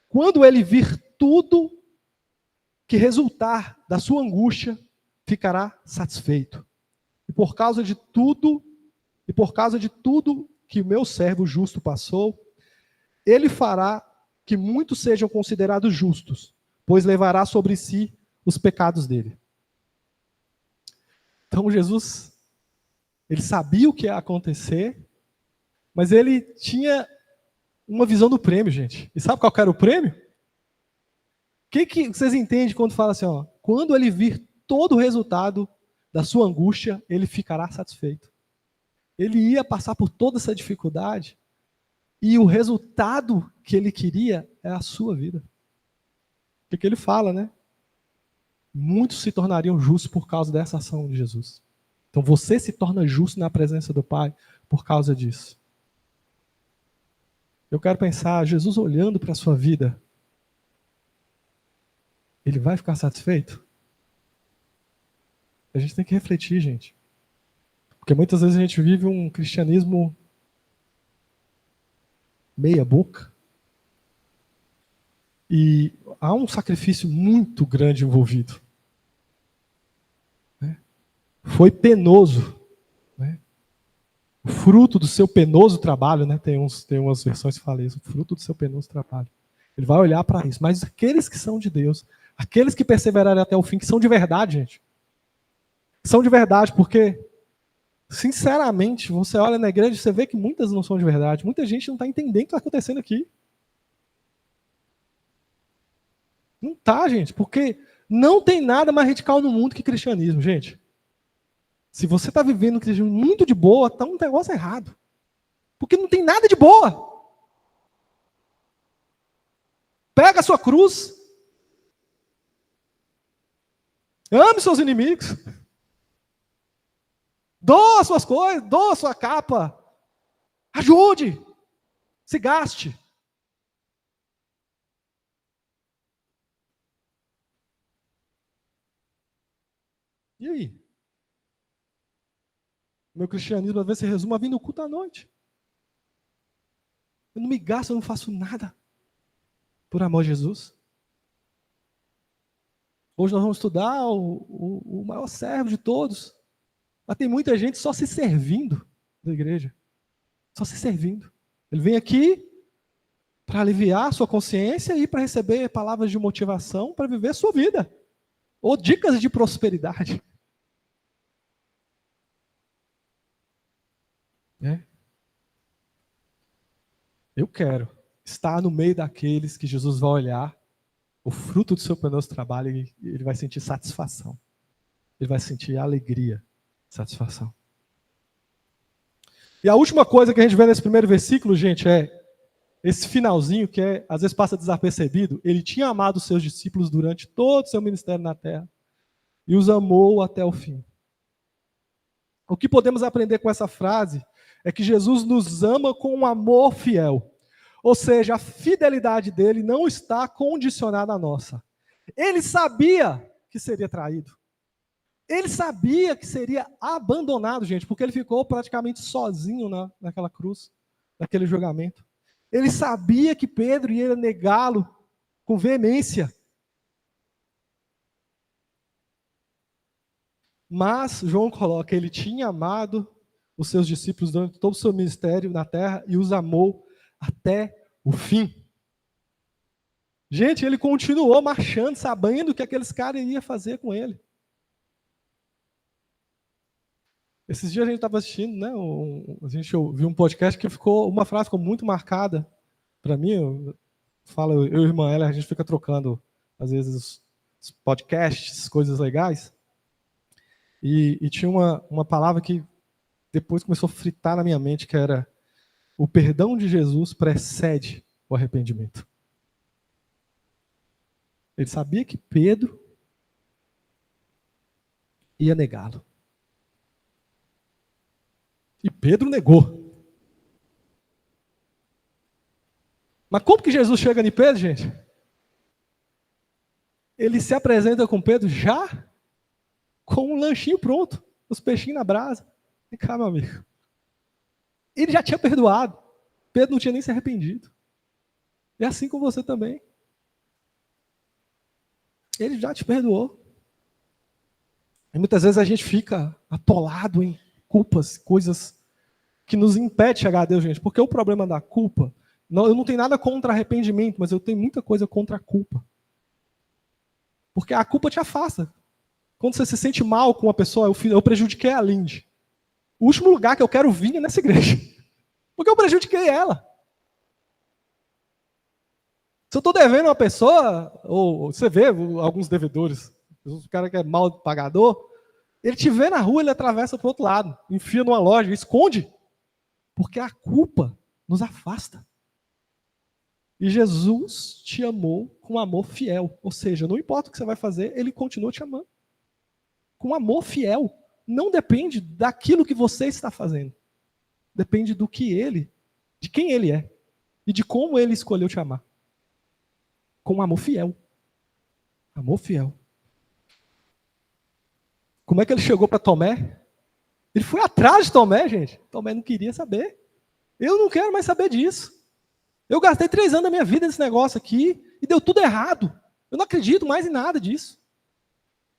Quando ele vir tudo que resultar da sua angústia, ficará satisfeito. E por causa de tudo que o meu servo justo passou, ele fará que muitos sejam considerados justos, pois levará sobre si os pecados dele. Então Jesus, ele sabia o que ia acontecer, mas ele tinha uma visão do prêmio, gente. E sabe qual era o prêmio? O que vocês entendem quando fala assim, ó, quando ele vir todo o resultado da sua angústia, ele ficará satisfeito. Ele ia passar por toda essa dificuldade e o resultado que ele queria é a sua vida. O que ele fala, né? Muitos se tornariam justos por causa dessa ação de Jesus. Então você se torna justo na presença do Pai por causa disso. Eu quero pensar, Jesus olhando para a sua vida, ele vai ficar satisfeito? A gente tem que refletir, gente. Porque muitas vezes a gente vive um cristianismo meia boca. E há um sacrifício muito grande envolvido. Né? Foi penoso. Né? O fruto do seu penoso trabalho, né? Tem umas versões que falam isso, o fruto do seu penoso trabalho. Ele vai olhar para isso. Mas aqueles que são de Deus, aqueles que perseverarem até o fim, que são de verdade, gente. São de verdade, porque, sinceramente, você olha na igreja e você vê que muitas não são de verdade. Muita gente não está entendendo o que está acontecendo aqui. Não está, gente, porque não tem nada mais radical no mundo que cristianismo, gente. Se você está vivendo um cristianismo muito de boa, está um negócio errado. Porque não tem nada de boa. Pega a sua cruz. Ame seus inimigos. Doa suas coisas, doa sua capa. Ajude. Se gaste. E aí? Meu cristianismo às vezes se resume a vir no culto à noite. Eu não me gasto, eu não faço nada. Por amor de Jesus. Hoje nós vamos estudar o maior servo de todos. Mas tem muita gente só se servindo da igreja. Só se servindo. Ele vem aqui para aliviar a sua consciência e para receber palavras de motivação para viver a sua vida. Ou dicas de prosperidade. É. Eu quero estar no meio daqueles que Jesus vai olhar o fruto do seu penoso trabalho e ele vai sentir satisfação. Ele vai sentir alegria, satisfação. E a última coisa que a gente vê nesse primeiro versículo, gente, é esse finalzinho que às vezes passa desapercebido. Ele tinha amado os seus discípulos durante todo o seu ministério na terra e os amou até o fim. O que podemos aprender com essa frase é que Jesus nos ama com um amor fiel. Ou seja, a fidelidade dele não está condicionada à nossa. Ele sabia que seria traído. Ele sabia que seria abandonado, gente, porque ele ficou praticamente sozinho naquela cruz, naquele julgamento. Ele sabia que Pedro ia negá-lo com veemência. Mas João coloca, ele tinha amado os seus discípulos durante todo o seu ministério na terra e os amou até o fim. Gente, ele continuou marchando, sabendo o que aqueles caras iam fazer com ele. Esses dias a gente estava assistindo, né? A gente ouviu um podcast que uma frase ficou muito marcada para mim. Eu e a irmã ela, a gente fica trocando, às vezes, os podcasts, coisas legais. E tinha uma palavra que depois começou a fritar na minha mente, que era: o perdão de Jesus precede o arrependimento. Ele sabia que Pedro ia negá-lo. E Pedro negou. Mas como que Jesus chega em Pedro, gente? Ele se apresenta com Pedro já com um lanchinho pronto, os peixinhos na brasa. Vem cá, meu amigo. Ele já tinha perdoado. Pedro não tinha nem se arrependido. É assim com você também. Ele já te perdoou. E muitas vezes a gente fica atolado em culpas, coisas que nos impedem de chegar a Deus, gente. Porque o problema da culpa, eu não tenho nada contra arrependimento, mas eu tenho muita coisa contra a culpa. Porque a culpa te afasta. Quando você se sente mal com uma pessoa, eu prejudiquei a Lindy. O último lugar que eu quero vir é nessa igreja. Porque eu prejudiquei ela. Se eu estou devendo uma pessoa, ou você vê alguns devedores, o cara que é mal pagador, ele te vê na rua, ele atravessa para o outro lado, enfia numa loja, esconde. Porque a culpa nos afasta. E Jesus te amou com amor fiel. Ou seja, não importa o que você vai fazer, ele continua te amando. Com amor fiel. Não depende daquilo que você está fazendo. Depende do que ele, de quem ele é. E de como ele escolheu te amar. Com amor fiel. Amor fiel. Como é que ele chegou para Tomé? Ele foi atrás de Tomé, gente. Tomé não queria saber. Eu não quero mais saber disso. Eu gastei 3 anos da minha vida nesse negócio aqui e deu tudo errado. Eu não acredito mais em nada disso.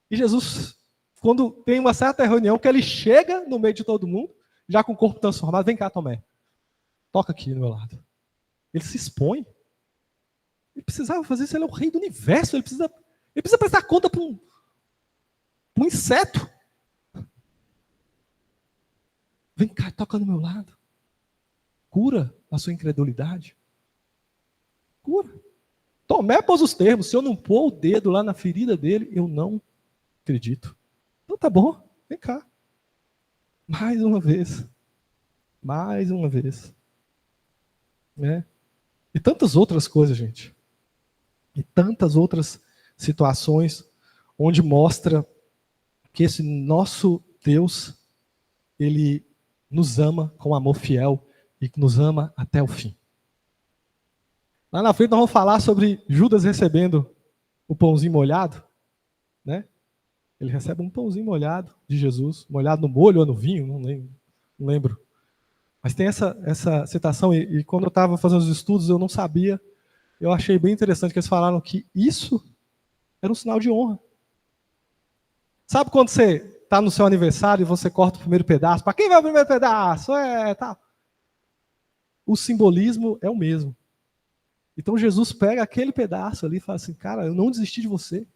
E Jesus, quando tem uma certa reunião, que ele chega no meio de todo mundo, já com o corpo transformado, vem cá, Tomé. Toca aqui no meu lado. Ele se expõe. Ele precisava fazer isso, ele é o rei do universo. Ele precisa prestar conta para um inseto. Vem cá, toca no meu lado. Cura a sua incredulidade. Cura. Tomé pôs os termos. Se eu não pôr o dedo lá na ferida dele, eu não acredito. Então tá bom, vem cá. Mais uma vez. Mais uma vez. Né? E tantas outras coisas, gente. E tantas outras situações onde mostra que esse nosso Deus, ele nos ama com amor fiel e que nos ama até o fim. Lá na frente nós vamos falar sobre Judas recebendo o pãozinho molhado, né? Ele recebe um pãozinho molhado de Jesus, molhado no molho ou no vinho, não lembro. Mas tem essa citação, e quando eu estava fazendo os estudos, eu não sabia, eu achei bem interessante que eles falaram que isso era um sinal de honra. Sabe quando você está no seu aniversário e você corta o primeiro pedaço? Para quem vai o primeiro pedaço? Tá. O simbolismo é o mesmo. Então Jesus pega aquele pedaço ali e fala assim, cara, eu não desisti de você.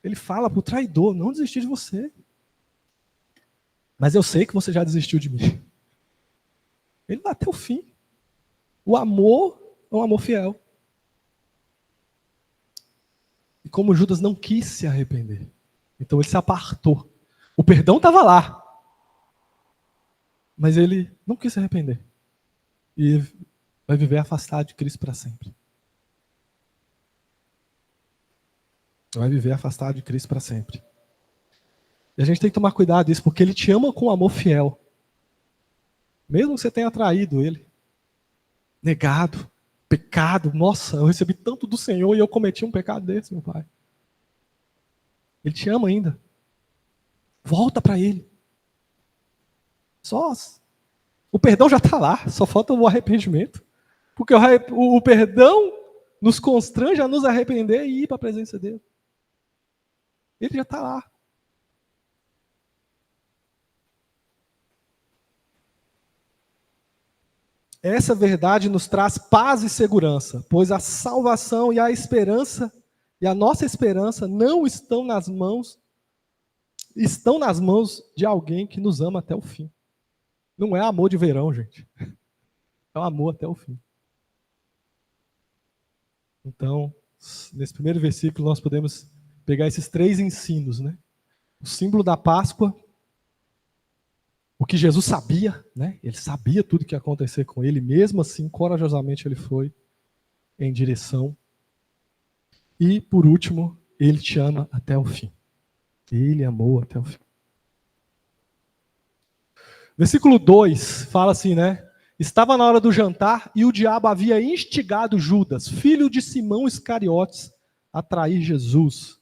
Ele fala para o traidor, não desisti de você. Mas eu sei que você já desistiu de mim. Ele vai até o fim. O amor é um amor fiel. E como Judas não quis se arrepender, então ele se apartou. O perdão estava lá. Mas ele não quis se arrepender. E vai viver afastado de Cristo para sempre. Vai viver afastado de Cristo para sempre. E a gente tem que tomar cuidado disso, porque ele te ama com amor fiel. Mesmo que você tenha traído ele, negado, pecado. Nossa, eu recebi tanto do Senhor e eu cometi um pecado desse, meu pai. Ele te ama ainda. Volta para ele. O perdão já está lá, só falta o arrependimento. Porque o perdão nos constrange a nos arrepender e ir para a presença dele. Ele já está lá. Essa verdade nos traz paz e segurança, pois a salvação e a esperança, e a nossa esperança não estão nas mãos de alguém que nos ama até o fim. Não é amor de verão, gente. É um amor até o fim. Então, nesse primeiro versículo, nós podemos pegar esses 3 ensinos, né? O símbolo da Páscoa, o que Jesus sabia, né? Ele sabia tudo que ia acontecer com ele, mesmo assim, corajosamente ele foi em direção. E, por último, ele te ama até o fim. Ele amou até o fim. Versículo 2 fala assim, né? Estava na hora do jantar e o diabo havia instigado Judas, filho de Simão Iscariotes, a trair Jesus.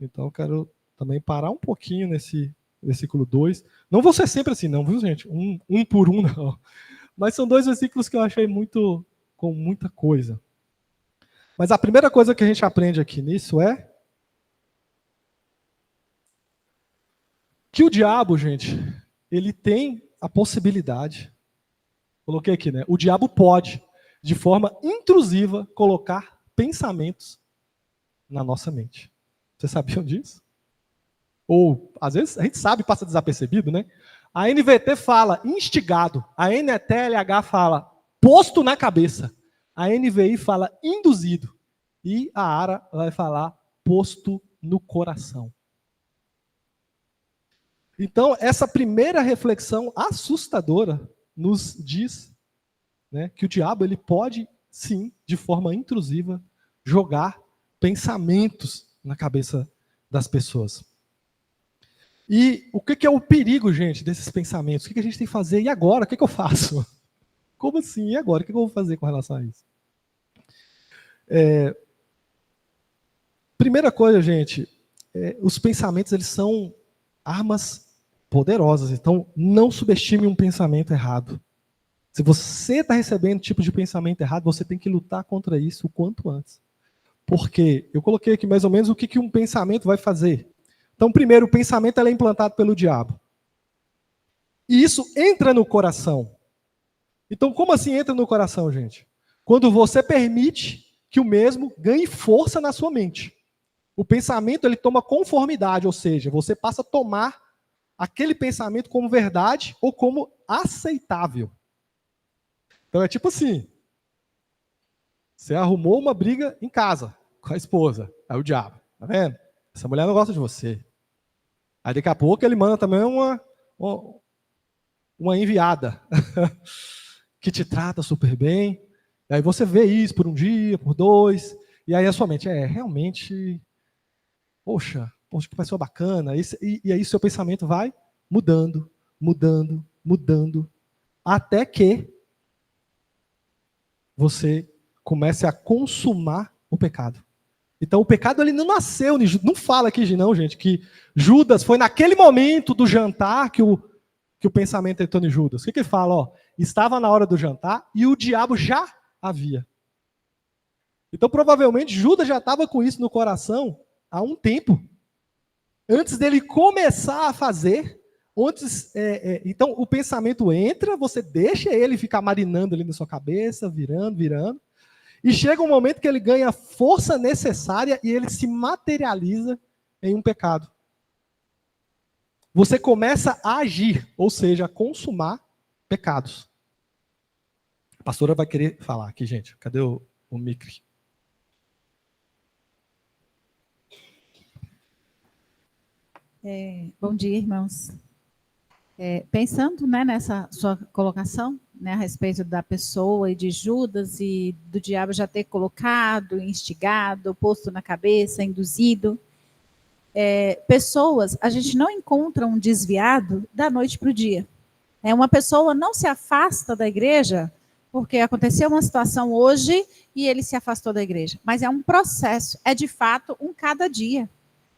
Então eu quero também parar um pouquinho nesse versículo 2. Não vou ser sempre assim, não, viu, gente? Um por um, não. Mas são dois versículos que eu achei com muita coisa. Mas a primeira coisa que a gente aprende aqui nisso é que o diabo, gente, ele tem a possibilidade, coloquei aqui, né? O diabo pode, de forma intrusiva, colocar pensamentos na nossa mente. Vocês sabiam disso? Ou, às vezes, a gente sabe, passa desapercebido, né? A NVT fala instigado, a NTLH fala posto na cabeça, a NVI fala induzido e a ARA vai falar posto no coração. Então, essa primeira reflexão assustadora nos diz, né, que o diabo ele pode, sim, de forma intrusiva, jogar pensamentos na cabeça das pessoas. E o que é o perigo, gente, desses pensamentos? O que a gente tem que fazer? E agora? O que eu faço? Como assim? E agora? O que eu vou fazer com relação a isso? Primeira coisa, gente, os pensamentos eles são armas poderosas. Então, não subestime um pensamento errado. Se você está recebendo tipo de pensamento errado, você tem que lutar contra isso o quanto antes. Porque eu coloquei aqui mais ou menos o que um pensamento vai fazer. Então, primeiro, o pensamento é implantado pelo diabo. E isso entra no coração. Então, como assim entra no coração, gente? Quando você permite que o mesmo ganhe força na sua mente. O pensamento ele toma conformidade, ou seja, você passa a tomar aquele pensamento como verdade ou como aceitável. Então é tipo assim, você arrumou uma briga em casa com a esposa, aí o diabo, tá vendo? Essa mulher não gosta de você. Aí daqui a pouco ele manda também uma enviada que te trata super bem. E aí você vê isso por um dia, por dois, e aí a sua mente realmente, poxa, que pessoa bacana. E aí seu pensamento vai mudando, até que você comece a consumar o pecado. Então o pecado ele não nasceu, não fala aqui não, gente, que Judas foi naquele momento do jantar que o pensamento entrou em Judas. O que ele fala? Ó, estava na hora do jantar e o diabo já havia. Então provavelmente Judas já estava com isso no coração há um tempo. Antes dele começar a fazer, então o pensamento entra, você deixa ele ficar marinando ali na sua cabeça, virando. E chega um momento que ele ganha a força necessária e ele se materializa em um pecado. Você começa a agir, ou seja, a consumar pecados. A pastora vai querer falar aqui, gente. Cadê o micro? Bom dia, irmãos. Pensando, né, nessa sua colocação, né, a respeito da pessoa e de Judas e do diabo já ter colocado, instigado, posto na cabeça, induzido. Pessoas, a gente não encontra um desviado da noite para o dia. Uma pessoa não se afasta da igreja porque aconteceu uma situação hoje e ele se afastou da igreja. Mas é um processo, é de fato um cada dia.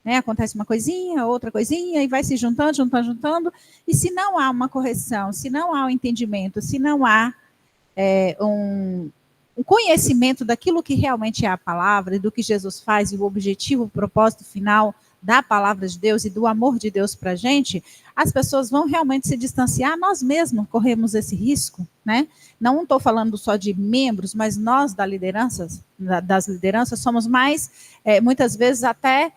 Acontece uma coisinha, outra coisinha, e vai se juntando. E se não há uma correção, se não há um entendimento, se não há um conhecimento daquilo que realmente é a palavra, e do que Jesus faz, e o objetivo, o propósito final da palavra de Deus e do amor de Deus para a gente, as pessoas vão realmente se distanciar. Nós mesmos corremos esse risco, né? Não estou falando só de membros, mas nós das lideranças somos mais, muitas vezes até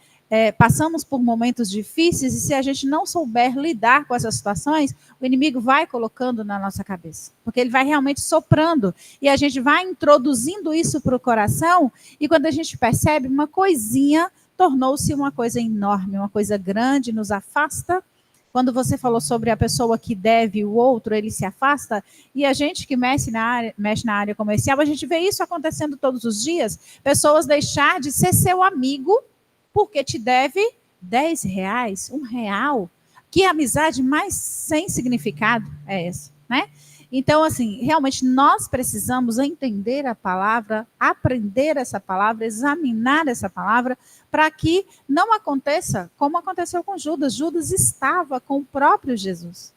passamos por momentos difíceis, e se a gente não souber lidar com essas situações, o inimigo vai colocando na nossa cabeça, porque ele vai realmente soprando, e a gente vai introduzindo isso para o coração, e quando a gente percebe, uma coisinha tornou-se uma coisa enorme, uma coisa grande, nos afasta. Quando você falou sobre a pessoa que deve o outro, ele se afasta, e a gente que mexe na área comercial, a gente vê isso acontecendo todos os dias, pessoas deixar de ser seu amigo, porque te deve R$10, R$1. Que amizade mais sem significado é essa, né? Então, assim, realmente nós precisamos entender a palavra, aprender essa palavra, examinar essa palavra, para que não aconteça como aconteceu com Judas. Judas estava com o próprio Jesus.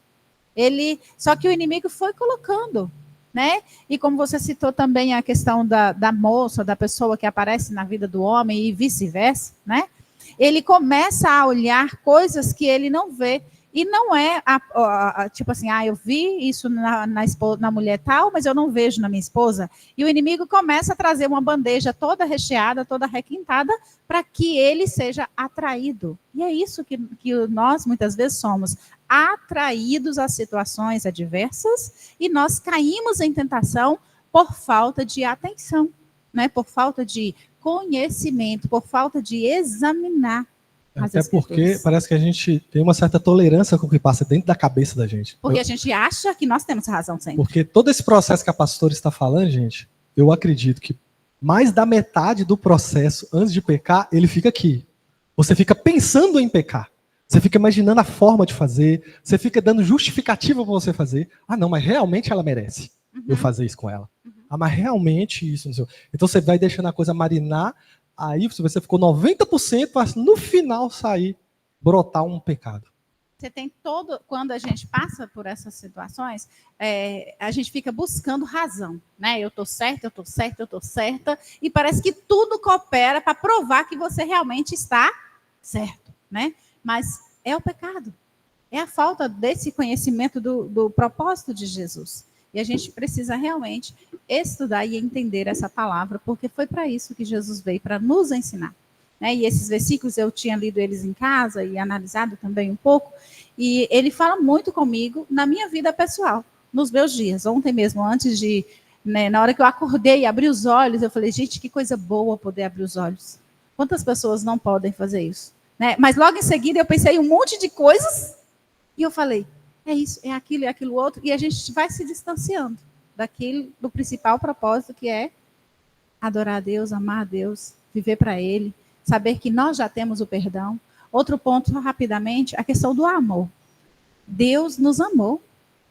Só que o inimigo foi colocando, né? E como você citou também a questão da moça, da pessoa que aparece na vida do homem e vice-versa, né? Ele começa a olhar coisas que ele não vê. E não é tipo assim, eu vi isso na mulher tal, mas eu não vejo na minha esposa. E o inimigo começa a trazer uma bandeja toda recheada, toda requintada, para que ele seja atraído. E é isso que nós muitas vezes somos, atraídos a situações adversas, e nós caímos em tentação por falta de atenção, né? Por falta de conhecimento, por falta de examinar. Até porque parece que a gente tem uma certa tolerância com o que passa dentro da cabeça da gente. Porque a gente acha que nós temos razão sempre. Porque todo esse processo que a pastora está falando, gente, eu acredito que mais da metade do processo, antes de pecar, ele fica aqui. Você fica pensando em pecar. Você fica imaginando a forma de fazer. Você fica dando justificativa para você fazer. Não, mas realmente ela merece eu fazer isso com ela. Mas realmente isso. Não sei. Então você vai deixando a coisa marinar. Aí você ficou 90%, mas no final sair, brotar um pecado. Você tem quando a gente passa por essas situações, a gente fica buscando razão, né? Eu estou certa, e parece que tudo coopera para provar que você realmente está certo, né? Mas é o pecado, é a falta desse conhecimento do propósito de Jesus. E a gente precisa realmente estudar e entender essa palavra, porque foi para isso que Jesus veio, para nos ensinar. Né? E esses versículos, eu tinha lido eles em casa e analisado também um pouco, e ele fala muito comigo na minha vida pessoal, nos meus dias. Ontem mesmo, antes de, na hora que eu acordei e abri os olhos, eu falei, gente, que coisa boa poder abrir os olhos. Quantas pessoas não podem fazer isso? Né? Mas logo em seguida eu pensei em um monte de coisas, e eu falei, é isso, é aquilo outro, e a gente vai se distanciando do principal propósito, que é adorar a Deus, amar a Deus, viver para Ele, saber que nós já temos o perdão. Outro ponto, rapidamente, a questão do amor. Deus nos amou,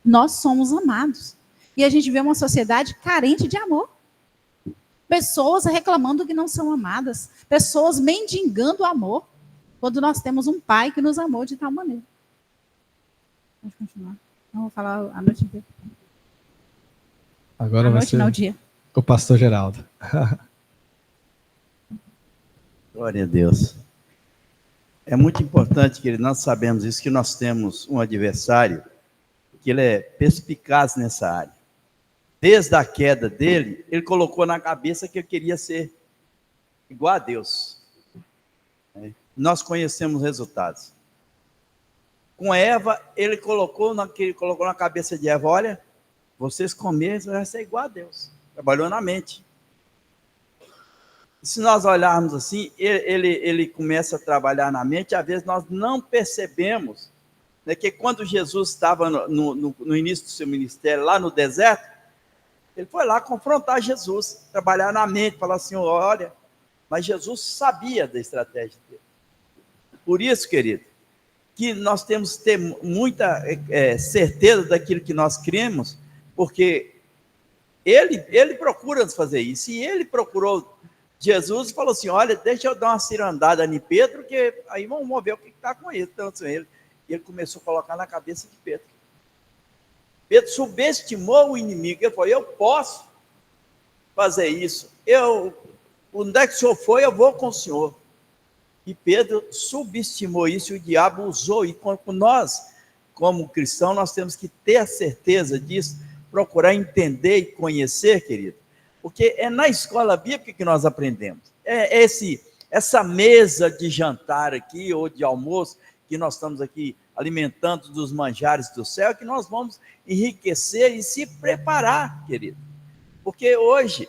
nós somos amados. E a gente vê uma sociedade carente de amor. Pessoas reclamando que não são amadas, pessoas mendigando o amor, quando nós temos um Pai que nos amou de tal maneira. Pode continuar. Não vou falar a noite inteira. Agora vai ser não, dia. O pastor Geraldo. Glória a Deus. É muito importante, que nós sabemos isso, que nós temos um adversário que ele é perspicaz nessa área. Desde a queda dele, ele colocou na cabeça que ele queria ser igual a Deus. Nós conhecemos resultados. Com Eva, ele colocou na cabeça de Eva, olha, vocês comerem, você vai ser igual a Deus. Trabalhou na mente. Se nós olharmos assim, ele começa a trabalhar na mente, às vezes nós não percebemos, né, que quando Jesus estava no início do seu ministério, lá no deserto, ele foi lá confrontar Jesus, trabalhar na mente, falar assim, olha, mas Jesus sabia da estratégia dele. Por isso, querido, que nós temos que ter muita certeza daquilo que nós cremos, porque ele procura nos fazer isso, e ele procurou Jesus e falou assim, olha, deixa eu dar uma cirandada em Pedro, que aí vamos ver o que está com ele. Então, e ele começou a colocar na cabeça de Pedro. Pedro subestimou o inimigo, ele falou, eu posso fazer isso, onde é que o senhor foi, eu vou com o senhor. E Pedro subestimou isso, e o diabo usou, e nós, como cristãos, nós temos que ter a certeza disso, procurar entender e conhecer, querido, porque é na escola bíblica que nós aprendemos, essa mesa de jantar aqui, ou de almoço, que nós estamos aqui alimentando dos manjares do céu, que nós vamos enriquecer e se preparar, querido, porque hoje,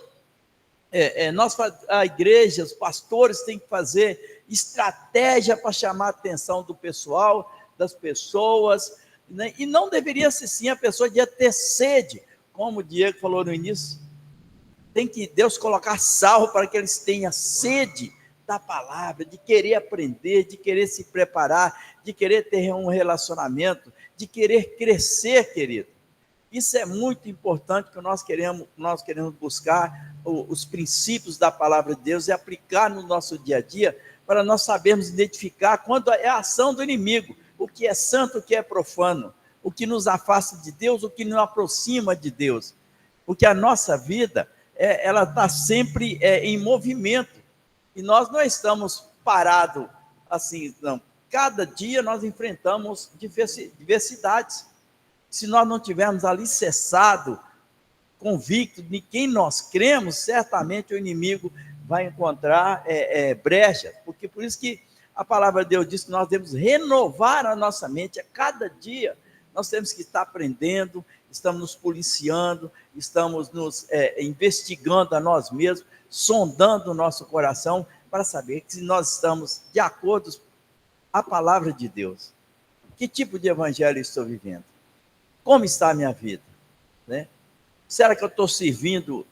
a igreja, os pastores têm que fazer estratégia para chamar a atenção do pessoal, das pessoas, né? E não deveria ser assim, a pessoa devia ter sede, como o Diego falou no início, tem que Deus colocar sal para que eles tenham sede da palavra, de querer aprender, de querer se preparar, de querer ter um relacionamento, de querer crescer, querido. Isso é muito importante, que nós queremos buscar os princípios da palavra de Deus e aplicar no nosso dia a dia, para nós sabermos identificar quando é a ação do inimigo, o que é santo, o que é profano, o que nos afasta de Deus, o que nos aproxima de Deus. Porque a nossa vida, ela está sempre em movimento, e nós não estamos parados assim, não. Cada dia nós enfrentamos diversidades. Se nós não tivermos alicerçado, convicto de quem nós cremos, certamente o inimigo vai encontrar brechas, porque por isso que a palavra de Deus diz que nós devemos renovar a nossa mente a cada dia. Nós temos que estar aprendendo, estamos nos policiando, estamos nos investigando a nós mesmos, sondando o nosso coração, para saber que se nós estamos de acordo com a palavra de Deus. Que tipo de evangelho estou vivendo? Como está a minha vida? Né? Será que eu estou servindo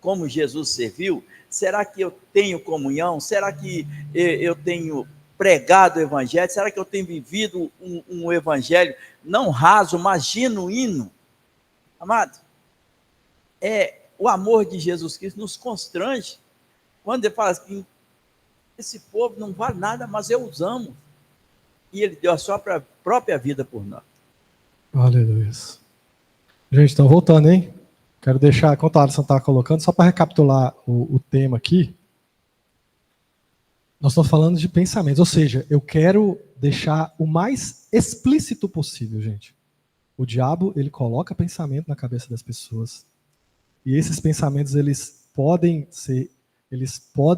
como Jesus serviu? Será que eu tenho comunhão? Será que eu tenho pregado o evangelho? Será que eu tenho vivido um evangelho não raso, mas genuíno? Amado, o amor de Jesus Cristo nos constrange. Quando ele fala assim, esse povo não vale nada, mas eu os amo. E ele deu a sua própria vida por nós. Aleluia. Gente, então voltando, hein? Quero deixar, enquanto a Alisson está colocando, só para recapitular o tema aqui. Nós estamos falando de pensamentos, ou seja, eu quero deixar o mais explícito possível, gente. O diabo, ele coloca pensamento na cabeça das pessoas. E esses pensamentos, eles podem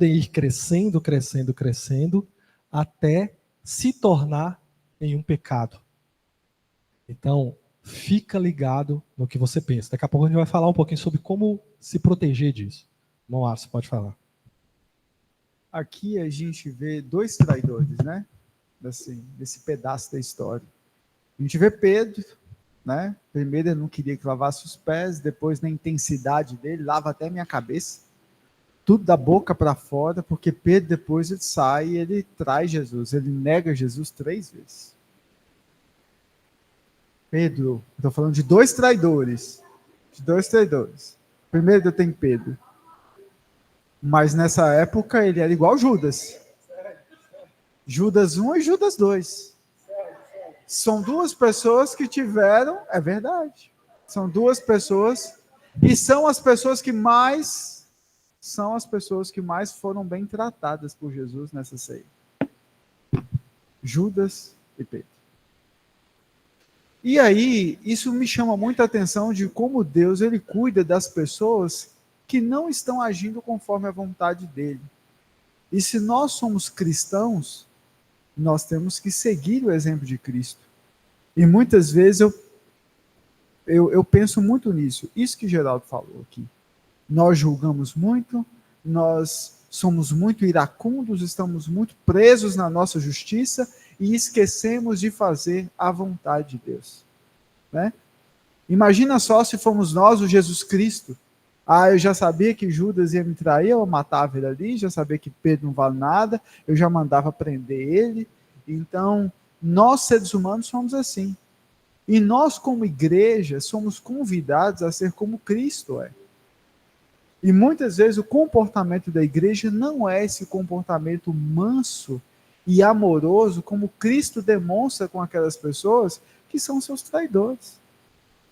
ir crescendo, crescendo, crescendo, até se tornar em um pecado. Então, fica ligado no que você pensa. Daqui a pouco a gente vai falar um pouquinho sobre como se proteger disso. Irmão Arce, pode falar. Aqui a gente vê dois traidores, né? Assim, desse pedaço da história. A gente vê Pedro, né? Primeiro ele não queria que lavasse os pés, depois na intensidade dele, lava até minha cabeça. Tudo da boca para fora, porque Pedro depois ele sai e ele traz Jesus, ele nega Jesus 3 vezes. Pedro, estou falando de dois traidores. Primeiro eu tenho Pedro. Mas nessa época ele era igual Judas. Judas 1 e Judas 2. São duas pessoas que tiveram, é verdade. São duas pessoas, e são as pessoas que mais foram bem tratadas por Jesus nessa ceia. Judas e Pedro. E aí, isso me chama muita atenção de como Deus ele cuida das pessoas que não estão agindo conforme a vontade dele. E se nós somos cristãos, nós temos que seguir o exemplo de Cristo. E muitas vezes eu penso muito nisso. Isso que Geraldo falou aqui. Nós julgamos muito, nós somos muito iracundos, estamos muito presos na nossa justiça e esquecemos de fazer a vontade de Deus. Né? Imagina só se fomos nós, o Jesus Cristo. Eu já sabia que Judas ia me trair, eu matava ele ali, já sabia que Pedro não vale nada, eu já mandava prender ele. Então, nós seres humanos somos assim. E nós, como igreja, somos convidados a ser como Cristo é. E muitas vezes o comportamento da igreja não é esse comportamento manso e amoroso como Cristo demonstra com aquelas pessoas que são seus traidores.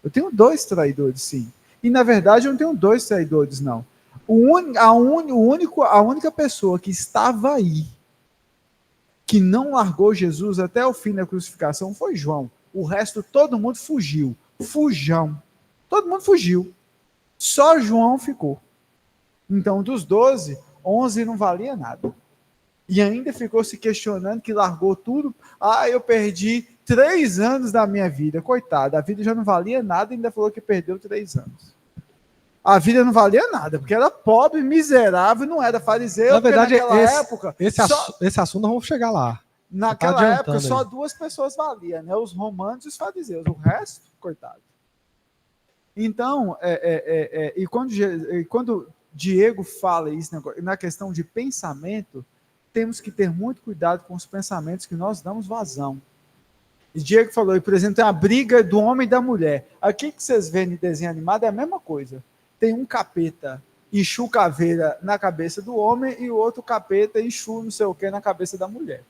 Eu tenho 2 traidores, sim. E, na verdade, eu não tenho 2 traidores, não. A única pessoa que estava aí, que não largou Jesus até o fim da crucificação, foi João. O resto, todo mundo fugiu. Fujão. Todo mundo fugiu. Só João ficou. Então, dos 12, 11 não valia nada. E ainda ficou se questionando que largou tudo. Eu perdi 3 anos da minha vida. Coitado, a vida já não valia nada e ainda falou que perdeu 3 anos. A vida não valia nada, porque era pobre, miserável, não era fariseu. Na verdade, época... Esse assunto nós vamos chegar lá. Naquela época, só 2 pessoas valiam, né? Os romanos e os fariseus. O resto, coitado. Então, e quando Diego fala isso na questão de pensamento, temos que ter muito cuidado com os pensamentos que nós damos vazão. E Diego falou, por exemplo, tem a briga do homem e da mulher. Aqui que vocês veem em desenho animado é a mesma coisa. Tem um capeta Exu caveira na cabeça do homem e o outro capeta Exu não sei o que na cabeça da mulher.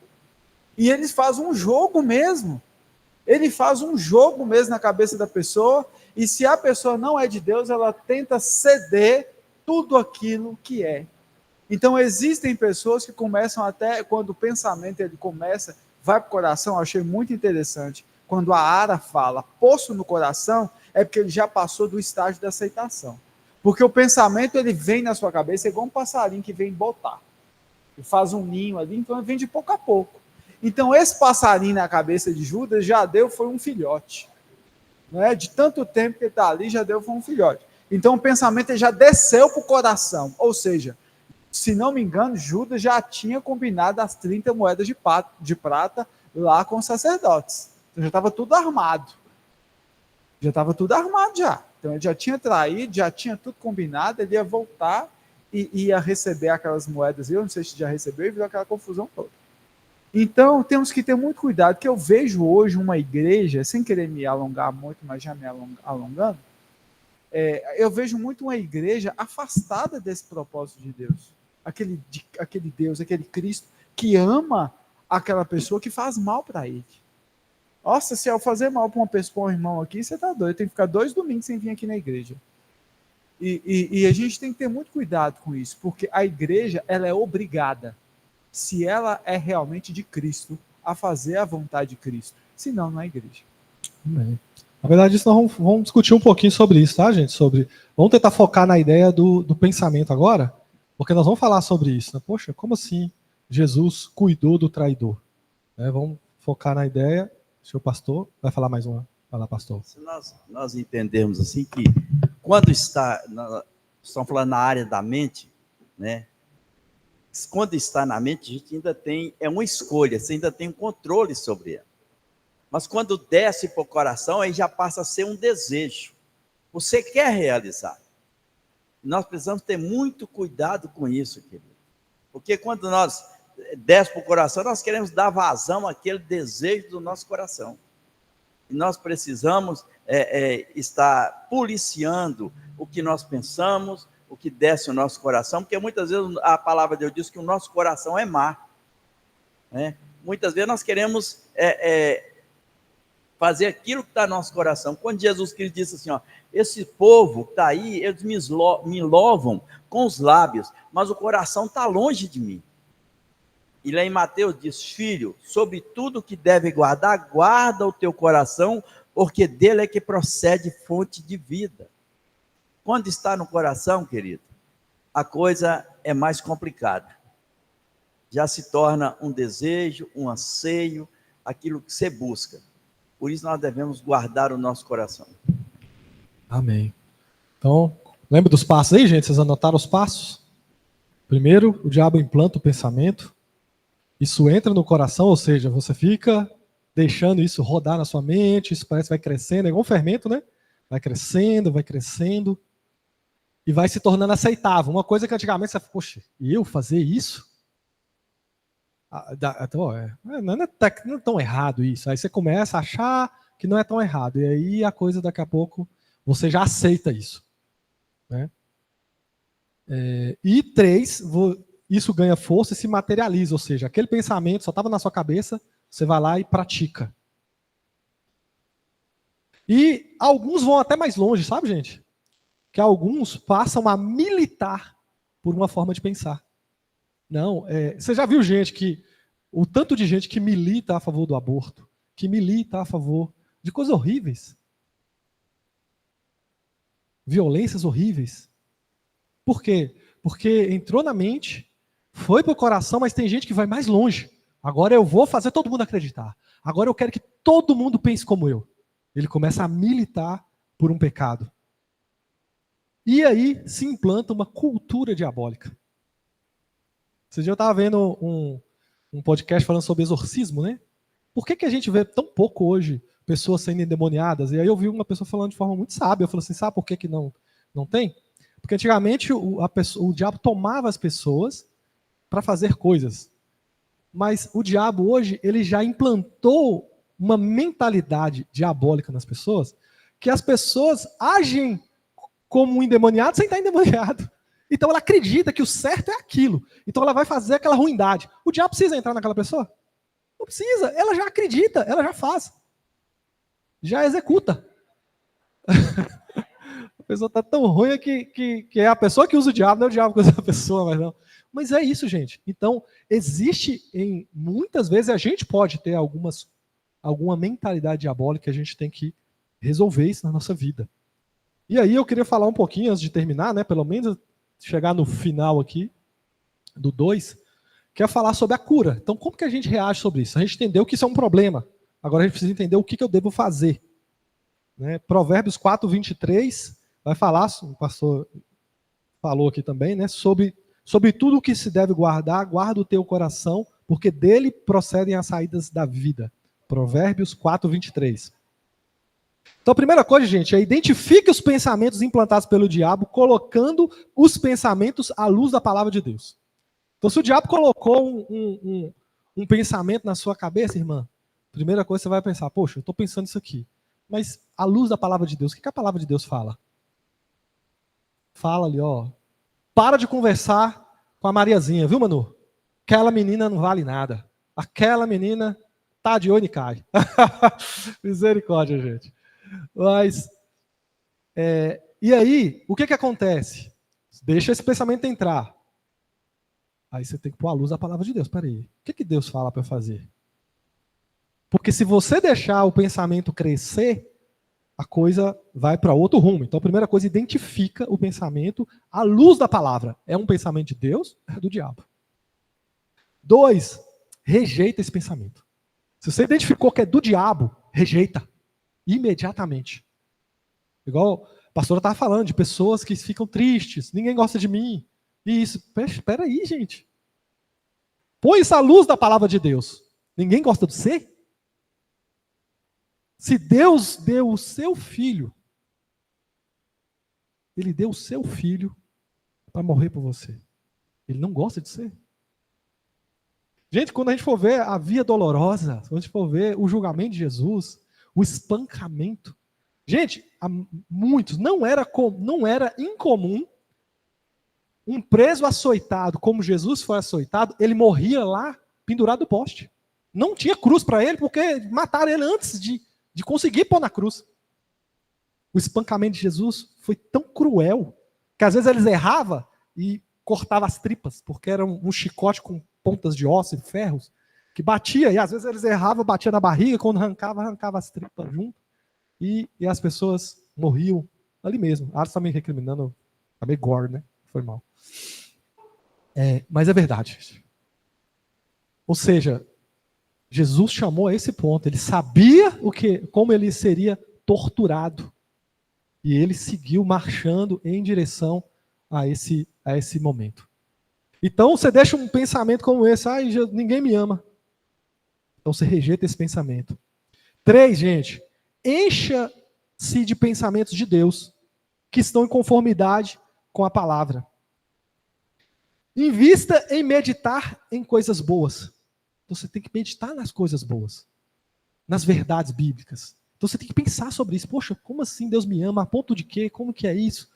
E eles fazem um jogo mesmo. Ele faz um jogo mesmo na cabeça da pessoa, e se a pessoa não é de Deus, ela tenta ceder tudo aquilo que é. Então existem pessoas que começam até, quando o pensamento ele começa, vai para o coração, eu achei muito interessante, quando a Ara fala, poço no coração, é porque ele já passou do estágio da aceitação. Porque o pensamento ele vem na sua cabeça, é igual um passarinho que vem botar. Ele faz um ninho ali, então ele vem de pouco a pouco. Então esse passarinho na cabeça de Judas já deu, foi um filhote. Não é? De tanto tempo que ele está ali, já deu, foi um filhote. Então o pensamento ele já desceu para o coração. Ou seja, se não me engano, Judas já tinha combinado as 30 moedas de prata lá com os sacerdotes. Então já estava tudo armado. Já estava tudo armado já. Então ele já tinha traído, já tinha tudo combinado, ele ia voltar e ia receber aquelas moedas. Eu não sei se já recebeu e viu aquela confusão toda. Então temos que ter muito cuidado, que eu vejo hoje uma igreja, sem querer me alongar muito, mas já me alongando, eu vejo muito uma igreja afastada desse propósito de Deus. Aquele Deus, aquele Cristo que ama aquela pessoa que faz mal para ele. Nossa, se eu fazer mal para uma pessoa, um irmão aqui, você está doido. Tem que ficar 2 domingos sem vir aqui na igreja. E a gente tem que ter muito cuidado com isso, porque a igreja ela é obrigada, se ela é realmente de Cristo, a fazer a vontade de Cristo. Senão, não é igreja. Bem. Na verdade, isso nós vamos discutir um pouquinho sobre isso, tá, gente? Vamos tentar focar na ideia do pensamento agora, porque nós vamos falar sobre isso. Né? Poxa, como assim Jesus cuidou do traidor? Vamos focar na ideia. Senhor pastor, vai falar mais uma? Vai lá, pastor. Se nós entendermos assim que quando estamos falando na área da mente, né? Quando está na mente, a gente ainda tem, uma escolha, você ainda tem um controle sobre ela. Mas quando desce para o coração, aí já passa a ser um desejo. Você quer realizar. Nós precisamos ter muito cuidado com isso, querido. Porque quando nós desce para o coração, nós queremos dar vazão àquele desejo do nosso coração. E nós precisamos estar policiando o que nós pensamos, o que desce no nosso coração, porque muitas vezes a palavra de Deus diz que o nosso coração é má. Né? Muitas vezes nós queremos fazer aquilo que está no nosso coração. Quando Jesus Cristo disse assim, ó, esse povo que está aí, eles me louvam com os lábios, mas o coração está longe de mim. E lá em Mateus diz, filho, sobre tudo que deve guardar, guarda o teu coração, porque dele é que procede fonte de vida. Quando está no coração, querido, a coisa é mais complicada. Já se torna um desejo, um anseio, aquilo que você busca. Por isso nós devemos guardar o nosso coração. Amém. Então, lembra dos passos aí, gente? Vocês anotaram os passos? Primeiro, o diabo implanta o pensamento. Isso entra no coração, ou seja, você fica deixando isso rodar na sua mente, isso parece que vai crescendo, é igual um fermento, né? Vai crescendo, e vai se tornando aceitável. Uma coisa que antigamente você fala, poxa, e eu fazer isso? Não é tão errado isso. Aí você começa a achar que não é tão errado, e aí a coisa daqui a pouco, você já aceita isso. Né? E 3, isso ganha força e se materializa, ou seja, aquele pensamento só estava na sua cabeça, você vai lá e pratica. E alguns vão até mais longe, sabe, gente? Que alguns passam a militar por uma forma de pensar. Não, você já viu o tanto de gente que milita a favor do aborto, que milita a favor de coisas horríveis, violências horríveis. Por quê? Porque entrou na mente, foi para o coração, mas tem gente que vai mais longe. Agora eu vou fazer todo mundo acreditar. Agora eu quero que todo mundo pense como eu. Ele começa a militar por um pecado. E aí se implanta uma cultura diabólica. Esse dia eu estava vendo um podcast falando sobre exorcismo, né? Por que a gente vê tão pouco hoje pessoas sendo endemoniadas? E aí eu vi uma pessoa falando de forma muito sábia. Eu falei assim, sabe por que não tem? Porque antigamente o diabo tomava as pessoas para fazer coisas. Mas o diabo hoje, ele já implantou uma mentalidade diabólica nas pessoas, que as pessoas agem como um endemoniado sem estar endemoniado. Então ela acredita que o certo é aquilo. Então ela vai fazer aquela ruindade. O diabo precisa entrar naquela pessoa? Não precisa. Ela já acredita, ela já faz. Já executa. A pessoa está tão ruim que é a pessoa que usa o diabo, não é o diabo que usa a pessoa, mas não. Mas é isso, gente. Então, existe muitas vezes a gente pode ter alguma mentalidade diabólica que a gente tem que resolver isso na nossa vida. E aí eu queria falar um pouquinho, antes de terminar, né, pelo menos chegar no final aqui, do 2, que é falar sobre a cura. Então, como que a gente reage sobre isso? A gente entendeu que isso é um problema. Agora a gente precisa entender o que eu devo fazer. Né? Provérbios 4, 23 vai falar, o pastor falou aqui também, né, sobre tudo o que se deve guardar, guarda o teu coração, porque dele procedem as saídas da vida. Provérbios 4, 23. Então a primeira coisa, gente, é identifique os pensamentos implantados pelo diabo, colocando os pensamentos à luz da palavra de Deus. Então se o diabo colocou um pensamento na sua cabeça, irmã, a primeira coisa que você vai pensar, poxa, eu estou pensando isso aqui. Mas à luz da palavra de Deus, o que a palavra de Deus fala? Fala ali, ó. Para de conversar com a Mariazinha, viu, Manu? Aquela menina não vale nada. Aquela menina tá de olho e cai. Misericórdia, gente. Mas, e aí, o que acontece? Deixa esse pensamento entrar. Aí você tem que pôr a luz da palavra de Deus. Peraí, o que Deus fala para eu fazer? Porque se você deixar o pensamento crescer, a coisa vai para outro rumo. Então, a primeira coisa, identifica o pensamento à luz da palavra. É um pensamento de Deus? É do diabo. 2, rejeita esse pensamento. Se você identificou que é do diabo, rejeita. Imediatamente. Igual a pastora estava falando, de pessoas que ficam tristes, ninguém gosta de mim. E isso, espera aí, gente. Põe isso à luz da palavra de Deus. Ninguém gosta de você? Se Deus deu o seu filho, Ele deu o seu filho para morrer por você. Ele não gosta de você? Gente, quando a gente for ver a via dolorosa, quando a gente for ver o julgamento de Jesus, o espancamento. Gente, há muitos, não era incomum um preso açoitado, como Jesus foi açoitado, ele morria lá, pendurado no poste. Não tinha cruz para ele, porque mataram ele antes de conseguir pôr na cruz. O espancamento de Jesus foi tão cruel, que às vezes eles erravam e cortavam as tripas, porque era um chicote com pontas de osso e ferros, que batia, e às vezes eles erravam, batia na barriga, quando arrancava as tripas junto, e as pessoas morriam ali mesmo. Ah, está me recriminando, está meio gore, né? Foi mal. Mas é verdade. Ou seja, Jesus chamou a esse ponto. Ele sabia como ele seria torturado. E ele seguiu marchando em direção a esse momento. Então você deixa um pensamento como esse, ninguém me ama. Então você rejeita esse pensamento. 3, gente, encha-se de pensamentos de Deus, que estão em conformidade com a palavra. Invista em meditar em coisas boas. Então você tem que meditar nas coisas boas, nas verdades bíblicas. Então você tem que pensar sobre isso. Poxa, como assim Deus me ama? A ponto de quê? Como que é isso?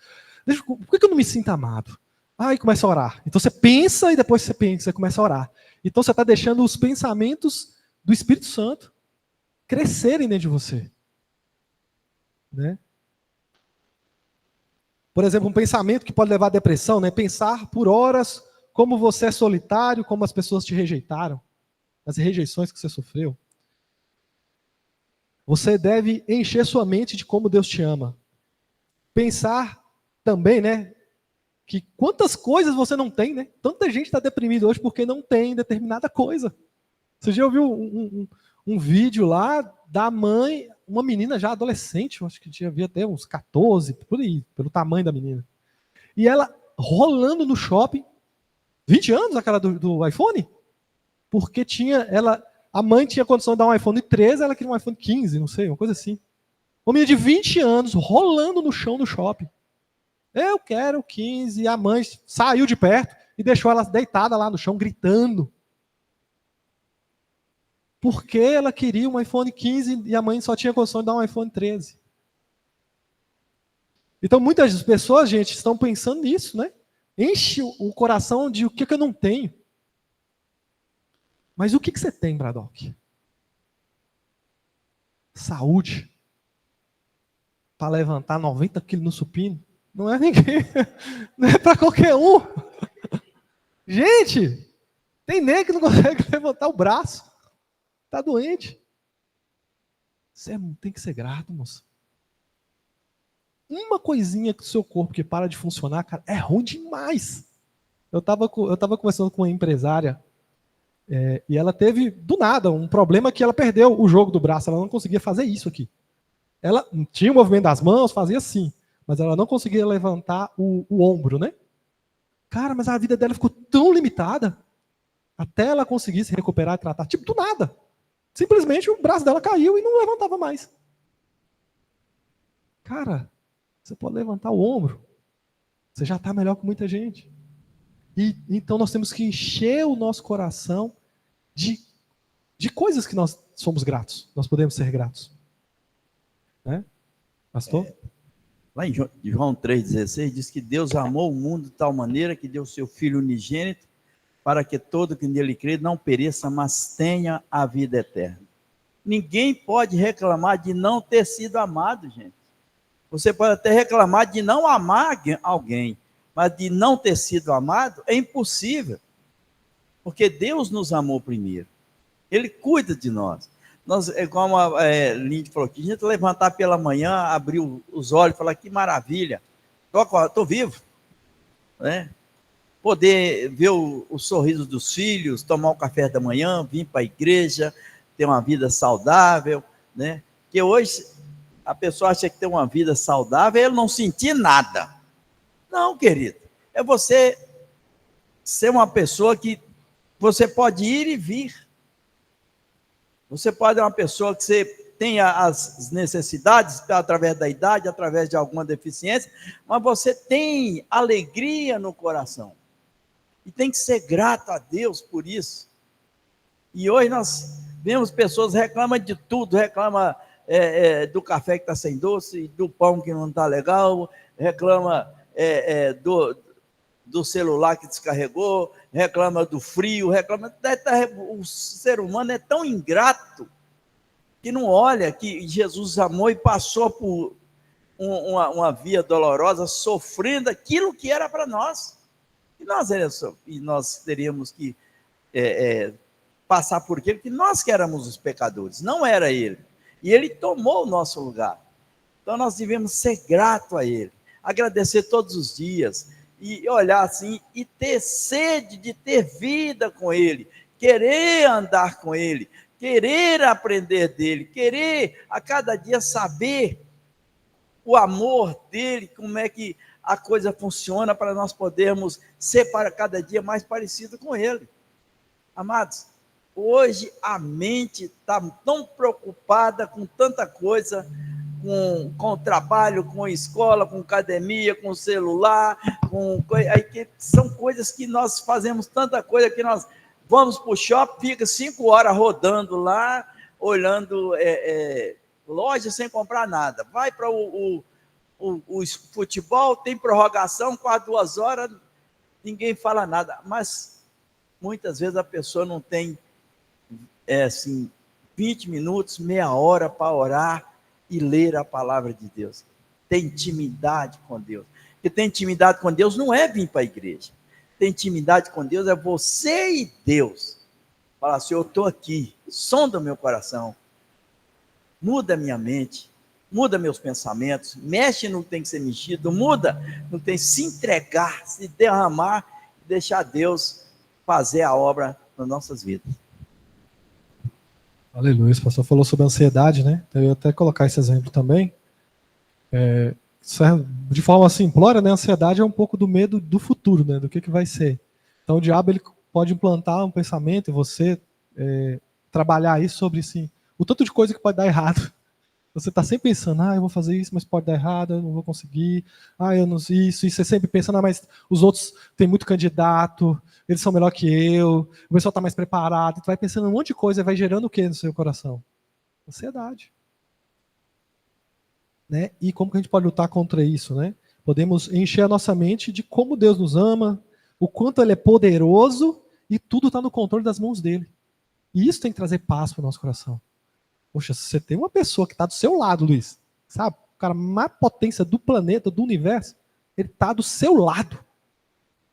Por que eu não me sinto amado? Aí começa a orar. Então você pensa e depois você começa a orar. Então você está deixando os pensamentos do Espírito Santo crescerem dentro de você. Né? Por exemplo, um pensamento que pode levar à depressão, né? Pensar por horas como você é solitário, como as pessoas te rejeitaram, as rejeições que você sofreu. Você deve encher sua mente de como Deus te ama. Pensar também, né, que quantas coisas você não tem, né? Tanta gente está deprimida hoje porque não tem determinada coisa. Você já ouviu um vídeo lá da mãe, uma menina já adolescente, eu acho que havia até uns 14, por aí, pelo tamanho da menina. E ela rolando no shopping, 20 anos aquela do iPhone, porque a mãe tinha condição de dar um iPhone 13, ela queria um iPhone 15, não sei, uma coisa assim. Uma menina de 20 anos rolando no chão no shopping. Eu quero 15, e a mãe saiu de perto e deixou ela deitada lá no chão, gritando. porque ela queria um iPhone 15 e a mãe só tinha condição de dar um iPhone 13. Então, muitas pessoas, gente, estão pensando nisso, né? Enche o coração de o que eu não tenho. Mas o que você tem, Braddock? Saúde. Para levantar 90 quilos no supino. Não é ninguém. Não é para qualquer um. Gente, tem nem que não consegue levantar o braço. Está doente. Você tem que ser grato, moça. Uma coisinha do seu corpo que para de funcionar, cara, é ruim demais. Eu estava conversando com uma empresária e ela teve, do nada, um problema que ela perdeu o jogo do braço. Ela não conseguia fazer isso aqui. Ela tinha o movimento das mãos, fazia assim, mas ela não conseguia levantar o ombro, né? Cara, mas a vida dela ficou tão limitada até ela conseguir se recuperar e tratar. Tipo, do nada. Simplesmente o braço dela caiu e não levantava mais. Cara, você pode levantar o ombro. Você já está melhor que muita gente. E então nós temos que encher o nosso coração de coisas que nós somos gratos. Nós podemos ser gratos. Né? Pastor? Lá em João 3,16 diz que Deus amou o mundo de tal maneira que deu seu Filho unigênito para que todo que nele crê não pereça, mas tenha a vida eterna. Ninguém pode reclamar de não ter sido amado, gente. Você pode até reclamar de não amar alguém, mas de não ter sido amado é impossível, porque Deus nos amou primeiro. Ele cuida de nós. Nós, como a Lindy falou aqui, a gente levantar pela manhã, abrir os olhos e falar que maravilha, estou vivo, né? Poder ver o sorriso dos filhos, tomar o café da manhã, vir para a igreja, ter uma vida saudável, né? Que hoje a pessoa acha que tem uma vida saudável e ele não sentir nada. Não, querido, é você ser uma pessoa que você pode ir e vir. Você pode ser uma pessoa que você tenha as necessidades através da idade, através de alguma deficiência, mas você tem alegria no coração. E tem que ser grato a Deus por isso. E hoje nós vemos pessoas reclamam de tudo, reclamam do café que está sem doce, do pão que não está legal, reclama do celular que descarregou, reclama do frio, reclama. O ser humano é tão ingrato que não olha que Jesus amou e passou por uma via dolorosa, sofrendo aquilo que era para nós. E nós teríamos que passar por aquilo que nós que éramos os pecadores, não era ele. E ele tomou o nosso lugar. Então nós devemos ser gratos a ele, agradecer todos os dias, e olhar assim, e ter sede de ter vida com ele, querer andar com ele, querer aprender dele, querer a cada dia saber o amor dele, como é que a coisa funciona para nós podermos ser para cada dia mais parecido com ele. Amados, hoje a mente está tão preocupada com tanta coisa, com o trabalho, com a escola, com academia, com o celular, são coisas que nós fazemos tanta coisa que nós vamos para o shopping, fica 5 horas rodando lá, olhando loja sem comprar nada. Vai para o futebol, tem prorrogação, quase 2 horas, ninguém fala nada. Mas muitas vezes a pessoa não tem 20 minutos, meia hora para orar e ler a palavra de Deus. Ter intimidade com Deus. Porque ter intimidade com Deus não é vir para a igreja. Ter intimidade com Deus é você e Deus. Falar assim, eu estou aqui, sonda o meu coração, muda a minha mente, muda meus pensamentos, mexe no que tem que ser mexido, muda no que tem que se entregar, se derramar, deixar Deus fazer a obra nas nossas vidas. Aleluia, o pastor falou sobre a ansiedade, né? Então, eu ia até colocar esse exemplo também. De forma simplória, né? A ansiedade é um pouco do medo do futuro, né? Do que vai ser. Então o diabo ele pode implantar um pensamento em você, trabalhar isso sobre assim, o tanto de coisa que pode dar errado. Você está sempre pensando, eu vou fazer isso, mas pode dar errado, eu não vou conseguir, eu não isso, e você sempre pensa, mas os outros têm muito candidato, eles são melhor que eu, o pessoal está mais preparado. Tu vai pensando em um monte de coisa, vai gerando o que no seu coração? Ansiedade. Né? E como que a gente pode lutar contra isso? Né? Podemos encher a nossa mente de como Deus nos ama, o quanto Ele é poderoso e tudo está no controle das mãos dele. E isso tem que trazer paz para o nosso coração. Poxa, se você tem uma pessoa que está do seu lado, Luiz, sabe? O cara mais potência do planeta, do universo, ele está do seu lado.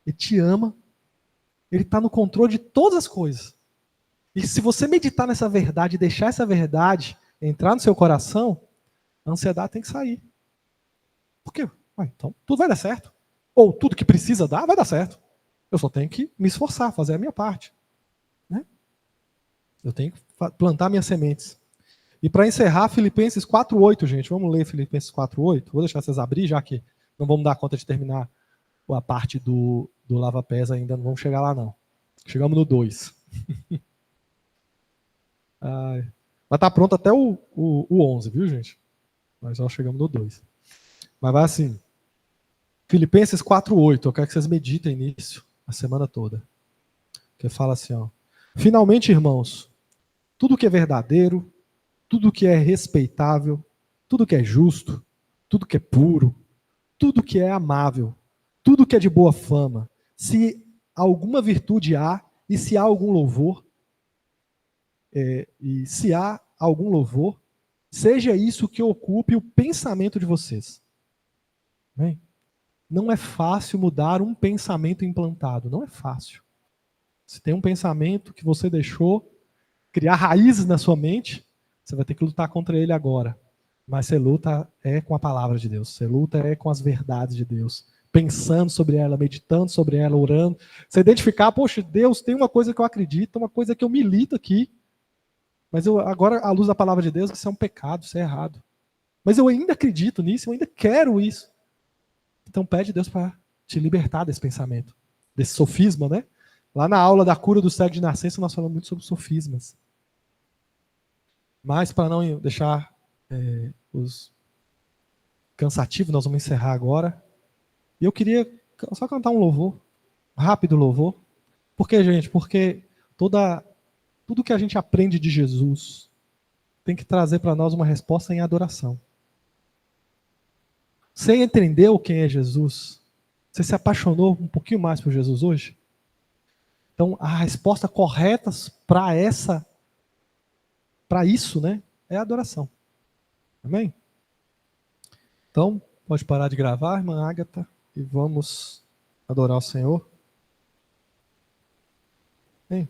Ele te ama. Ele está no controle de todas as coisas. E se você meditar nessa verdade e deixar essa verdade entrar no seu coração, a ansiedade tem que sair. Por quê? Então tudo vai dar certo. Ou tudo que precisa dar, vai dar certo. Eu só tenho que me esforçar, fazer a minha parte. Né? Eu tenho que plantar minhas sementes. E para encerrar, Filipenses 4:8, gente. Vamos ler Filipenses 4:8. Vou deixar vocês abrir, já que não vamos dar conta de terminar a parte do lava-pés ainda. Não vamos chegar lá, não. Chegamos no 2. Mas tá pronto até o 11, viu, gente? Nós já chegamos no 2. Mas vai assim. Filipenses 4:8. Eu quero que vocês meditem nisso a semana toda. Que fala assim, ó. Finalmente, irmãos, tudo que é verdadeiro, tudo que é respeitável, tudo que é justo, tudo que é puro, tudo que é amável, tudo que é de boa fama, se alguma virtude há, e se há algum louvor, seja isso que ocupe o pensamento de vocês. Bem, não é fácil mudar um pensamento implantado, não é fácil. Se tem um pensamento que você deixou criar raízes na sua mente, você vai ter que lutar contra ele agora. Mas você luta com a palavra de Deus, você luta com as verdades de Deus, pensando sobre ela, meditando sobre ela, orando. Você identificar, poxa, Deus, tem uma coisa que eu acredito, uma coisa que eu milito aqui, mas agora, à luz da palavra de Deus, isso é um pecado, isso é errado. Mas eu ainda acredito nisso, eu ainda quero isso. Então pede a Deus para te libertar desse pensamento, desse sofisma, né? Lá na aula da cura do cego de nascença, nós falamos muito sobre sofismas. Mas para não deixar os cansativos, nós vamos encerrar agora. E eu queria só cantar um louvor, rápido louvor. Por quê, gente? Porque tudo que a gente aprende de Jesus tem que trazer para nós uma resposta em adoração. Você entendeu quem é Jesus? Você se apaixonou um pouquinho mais por Jesus hoje? Então, a resposta correta para isso, né, é a adoração. Amém? Então, pode parar de gravar, irmã Ágata, e vamos adorar o Senhor. Amém?